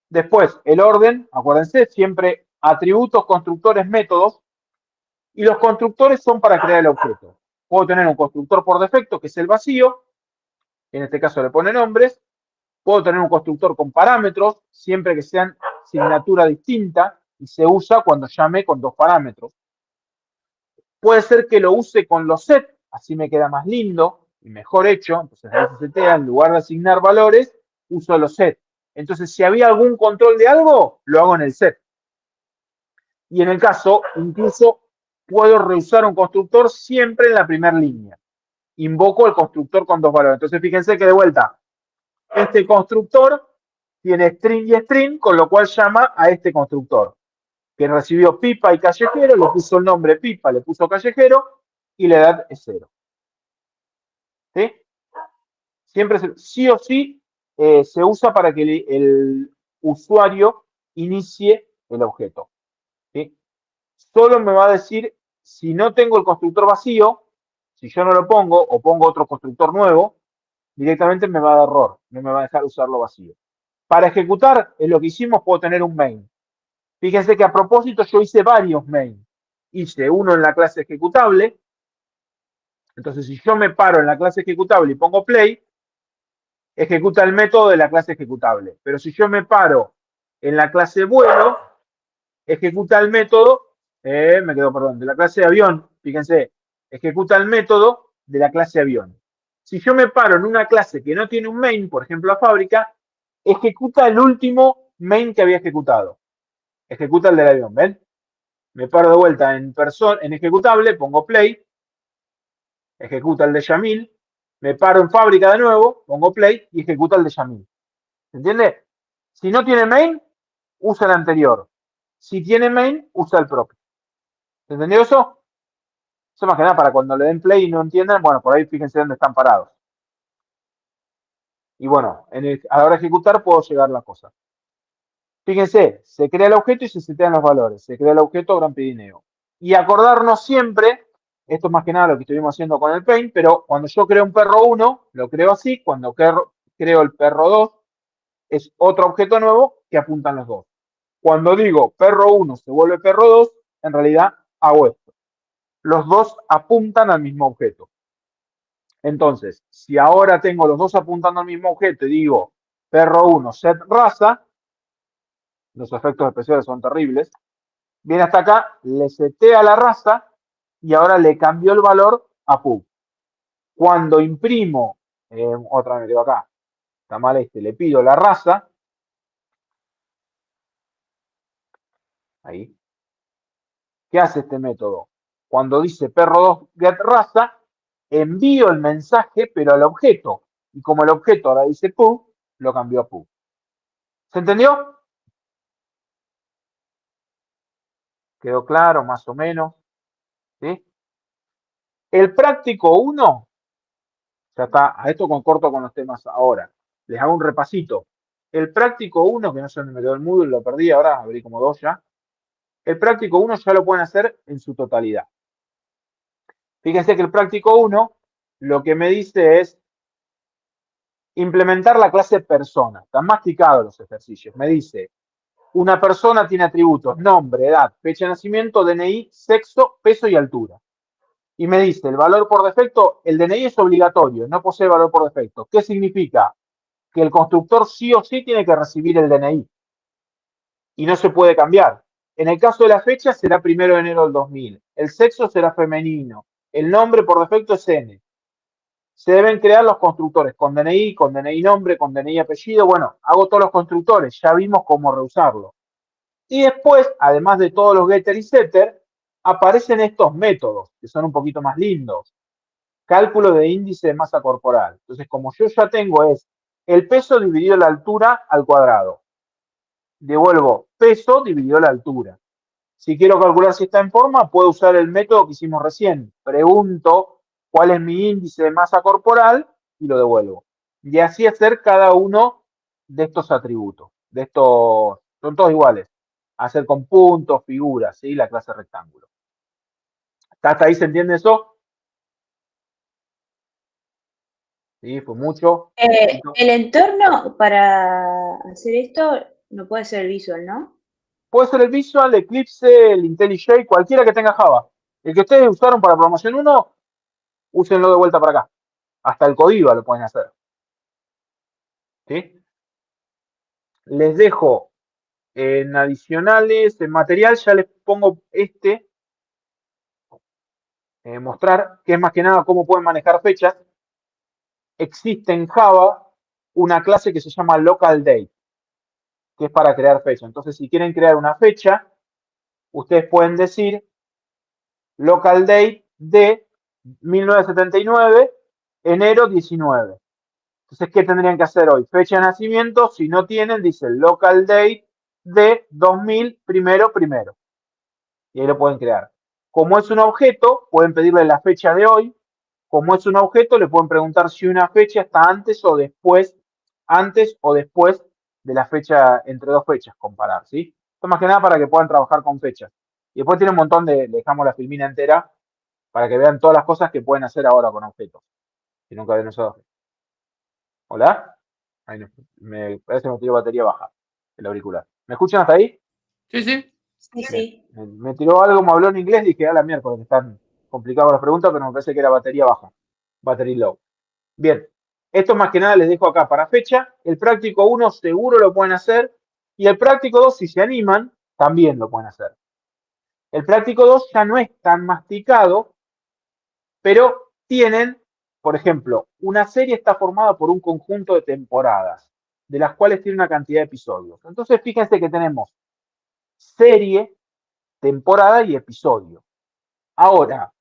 Después, el orden, acuérdense, siempre atributos, constructores, métodos. Y los constructores son para crear el objeto. Puedo tener un constructor por defecto, que es el vacío. En este caso le pone nombres. Puedo tener un constructor con parámetros, siempre que sean asignatura distinta, y se usa cuando llame con dos parámetros. Puede ser que lo use con los set, así me queda más lindo y mejor hecho. Entonces ahí se setea, en lugar de asignar valores, uso los set. Entonces, si había algún control de algo, lo hago en el set. Y en el caso, incluso puedo reusar un constructor siempre en la primera línea. Invoco el constructor con dos valores. Entonces, fíjense que de vuelta, este constructor tiene string y string, con lo cual llama a este constructor, que recibió pipa y callejero, le puso el nombre pipa, le puso callejero, y la edad es 0. ¿Sí? Siempre, sí o sí, se usa para que el usuario inicie el objeto. ¿Sí? Solo me va a decir, si no tengo el constructor vacío, si yo no lo pongo, o pongo otro constructor nuevo, directamente me va a dar error, no me va a dejar usarlo vacío. Para ejecutar, en lo que hicimos, puedo tener un main. Fíjense que a propósito yo hice varios main. Hice uno en la clase ejecutable. Entonces, si yo me paro en la clase ejecutable y pongo play, ejecuta el método de la clase ejecutable. Pero si yo me paro en la clase vuelo, ejecuta el método, de la clase avión. Fíjense, ejecuta el método de la clase avión. Si yo me paro en una clase que no tiene un main, por ejemplo, la fábrica, ejecuta el último main que había ejecutado. Ejecuta el del avión, ¿ven? Me paro de vuelta en ejecutable, pongo play, ejecuta el de Yamil, me paro en fábrica de nuevo, pongo play y ejecuta el de Yamil. ¿Se entiende? Si no tiene main, usa el anterior. Si tiene main, usa el propio. ¿Se entendió eso? Eso más que nada para cuando le den play y no entiendan, bueno, por ahí fíjense dónde están parados. Y bueno, a la hora de ejecutar puedo llegar la cosa. Fíjense, se crea el objeto y se setean los valores. Se crea el objeto gran pedineo. Y acordarnos siempre, esto es más que nada lo que estuvimos haciendo con el Paint, pero cuando yo creo un perro 1, lo creo así. Cuando creo el perro 2, es otro objeto nuevo que apuntan los dos. Cuando digo perro 1 se vuelve perro 2, en realidad hago esto. Los dos apuntan al mismo objeto. Entonces, si ahora tengo los dos apuntando al mismo objeto y digo perro 1 set raza, los efectos especiales son terribles, viene hasta acá, le setea la raza y ahora le cambió el valor a pub. Cuando imprimo, otra vez digo acá, está mal le pido la raza, ahí. ¿Qué hace este método? cuando dice perro2 get raza, envío el mensaje, pero al objeto. Y como el objeto ahora dice poo, lo cambió a poo. ¿Se entendió? ¿Quedó claro más o menos? ¿Sí? El práctico 1, ya está, a esto corto con los temas ahora. Les hago un repasito. El práctico 1, que no sé dónde me quedó el Moodle, lo perdí, ahora abrí como 2 ya. El práctico 1 ya lo pueden hacer en su totalidad. Fíjense que el práctico 1 lo que me dice es implementar la clase persona. Están masticados los ejercicios. Me dice, una persona tiene atributos, nombre, edad, fecha de nacimiento, DNI, sexo, peso y altura. Y me dice, el valor por defecto, el DNI es obligatorio, no posee valor por defecto. ¿Qué significa? Que el constructor sí o sí tiene que recibir el DNI. Y no se puede cambiar. En el caso de la fecha será 1 de enero del 2000. El sexo será femenino. El nombre por defecto es N. Se deben crear los constructores con DNI nombre, con DNI apellido. Bueno, hago todos los constructores, ya vimos cómo reusarlo. Y después, además de todos los getter y setter, aparecen estos métodos, que son un poquito más lindos. Cálculo de índice de masa corporal. Entonces, como yo ya tengo es el peso dividido la altura al cuadrado. Devuelvo peso dividido la altura. Si quiero calcular si está en forma, puedo usar el método que hicimos recién. Pregunto cuál es mi índice de masa corporal y lo devuelvo. Y así hacer cada uno de estos atributos. Son todos iguales. Hacer con puntos, figuras, ¿sí? La clase rectángulo. ¿Hasta ahí se entiende eso? Sí, fue mucho. El entorno para hacer esto no puede ser visual, ¿no? Puede ser el Visual, Eclipse, el IntelliJ, cualquiera que tenga Java. El que ustedes usaron para programación 1, úsenlo de vuelta para acá. Hasta el Codiva lo pueden hacer. ¿Sí? Les dejo en adicionales, en material, ya les pongo mostrar, que es más que nada cómo pueden manejar fechas. Existe en Java una clase que se llama LocalDate, que es para crear fecha. Entonces, si quieren crear una fecha, ustedes pueden decir LocalDate de 1979, enero 19. Entonces, ¿qué tendrían que hacer hoy? Fecha de nacimiento, si no tienen, dicen LocalDate de 2000, primero. Y ahí lo pueden crear. Como es un objeto, pueden pedirle la fecha de hoy. Como es un objeto, le pueden preguntar si una fecha está antes o después de la fecha, entre dos fechas, comparar, ¿sí? Esto más que nada para que puedan trabajar con fechas. Y después tiene un montón le dejamos la filmina entera para que vean todas las cosas que pueden hacer ahora con objetos. Si nunca habían usado. ¿Hola? Ahí no, me parece que me tiró batería baja el auricular. ¿Me escuchan hasta ahí? Sí, sí. Sí, sí. Me tiró algo, me habló en inglés, dije, a la miércoles, están complicadas las preguntas, pero me parece que era batería baja, battery low. Bien, esto más que nada les dejo acá para fecha. El práctico 1 seguro lo pueden hacer y el práctico 2, si se animan, también lo pueden hacer. El práctico 2 ya no es tan masticado, pero tienen, por ejemplo, una serie está formada por un conjunto de temporadas, de las cuales tiene una cantidad de episodios. Entonces, fíjense que tenemos serie, temporada y episodio. Ahora,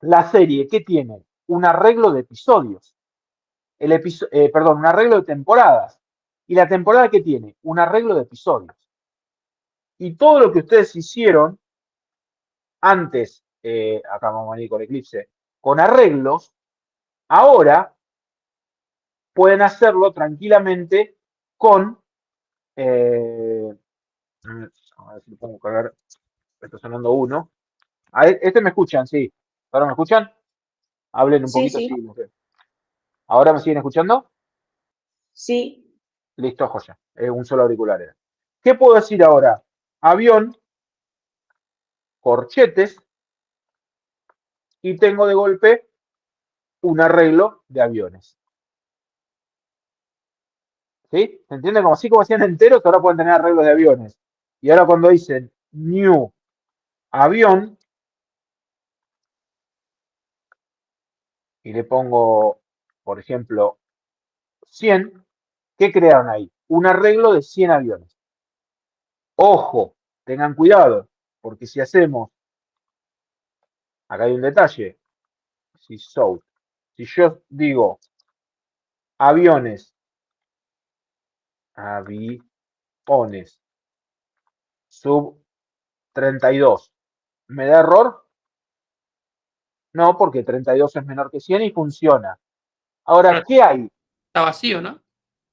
la serie, ¿qué tiene? Un arreglo de episodios. Un arreglo de temporadas. ¿Y la temporada qué tiene? Un arreglo de episodios. Y todo lo que ustedes hicieron antes, acá vamos a venir con Eclipse, con arreglos, ahora pueden hacerlo tranquilamente con... a ver si lo pongo a cargar. Está sonando uno. Este me escuchan, sí. ¿Ahora me escuchan? Hablen un Sí, poquito, sí. sí. No sé. ¿Ahora me siguen escuchando? Sí. Listo, joya. Un solo auricular era. ¿Qué puedo decir ahora? Avión, corchetes, y tengo de golpe un arreglo de aviones. ¿Sí? ¿Se entiende? Como así como hacían enteros, ahora pueden tener arreglos de aviones. Y ahora cuando dicen new avión, y le pongo, por ejemplo, 100, ¿qué crearon ahí? Un arreglo de 100 aviones. Ojo, tengan cuidado, porque si hacemos Acá hay un detalle. Si yo digo aviones, sub 32, ¿me da error? No, porque 32 es menor que 100 y funciona. Ahora, Claro. ¿qué hay? Está vacío, ¿no?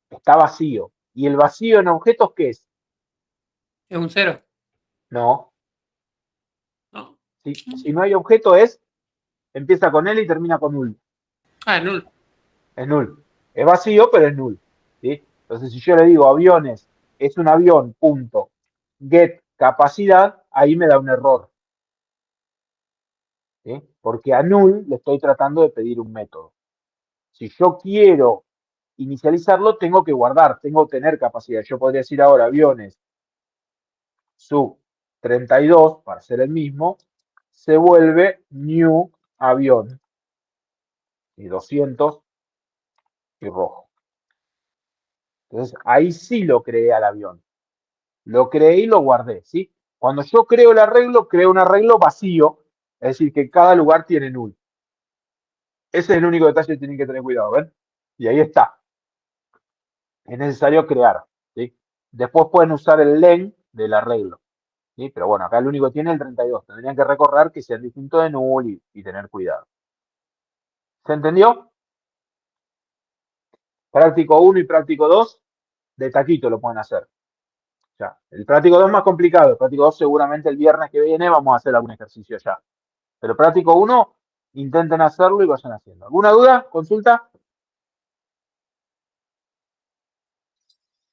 Está vacío. ¿Y el vacío en objetos qué es? Es un 0. No. ¿No? Si no hay objeto empieza con L y termina con null. Ah, es null. Es null. Es vacío, pero es null. ¿Sí? Entonces, si yo le digo aviones, es un avión, punto, get capacidad, ahí me da un error. ¿Sí? Porque a null le estoy tratando de pedir un método. Si yo quiero inicializarlo, tengo que guardar, tengo que tener capacidad. Yo podría decir ahora aviones sub 32, para ser el mismo, se vuelve new avión. Y 200 y rojo. Entonces, ahí sí lo creé al avión. Lo creé y lo guardé, ¿sí? Cuando yo creo el arreglo, creo un arreglo vacío, es decir, que cada lugar tiene null. Ese es el único detalle que tienen que tener cuidado, ¿ven? Y ahí está. Es necesario crear, ¿sí? Después pueden usar el len del arreglo, ¿sí? Pero bueno, acá el único tiene el 32. Tendrían que recordar que sea distinto de null y tener cuidado. ¿Se entendió? Práctico 1 y práctico 2, de taquito lo pueden hacer. Ya. El práctico 2 es más complicado. El práctico 2 seguramente el viernes que viene vamos a hacer algún ejercicio ya. Pero práctico 1, intenten hacerlo y vayan haciendo. ¿Alguna duda? ¿Consulta?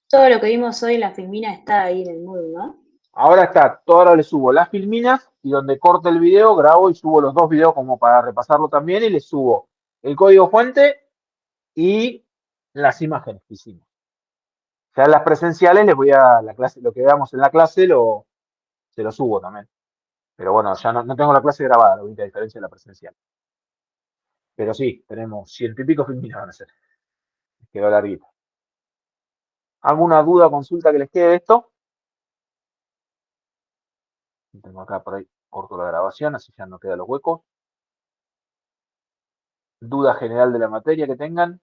Todo lo que vimos hoy en la filmina está ahí en el Moodle, ¿no? Ahora está, ahora le subo las filminas y donde corte el video grabo y subo los dos videos como para repasarlo también y le subo el código fuente y las imágenes que hicimos. Ya en las presenciales les voy a la clase, lo que veamos en la clase se lo subo también. Pero bueno, ya no tengo la clase grabada, la única diferencia es la presencial. Pero sí, tenemos 100 y pico filminas van a ser. Quedó larguito. ¿Alguna duda o consulta que les quede de esto? Tengo acá por ahí, corto la grabación, así ya no quedan los huecos. ¿Duda general de la materia que tengan?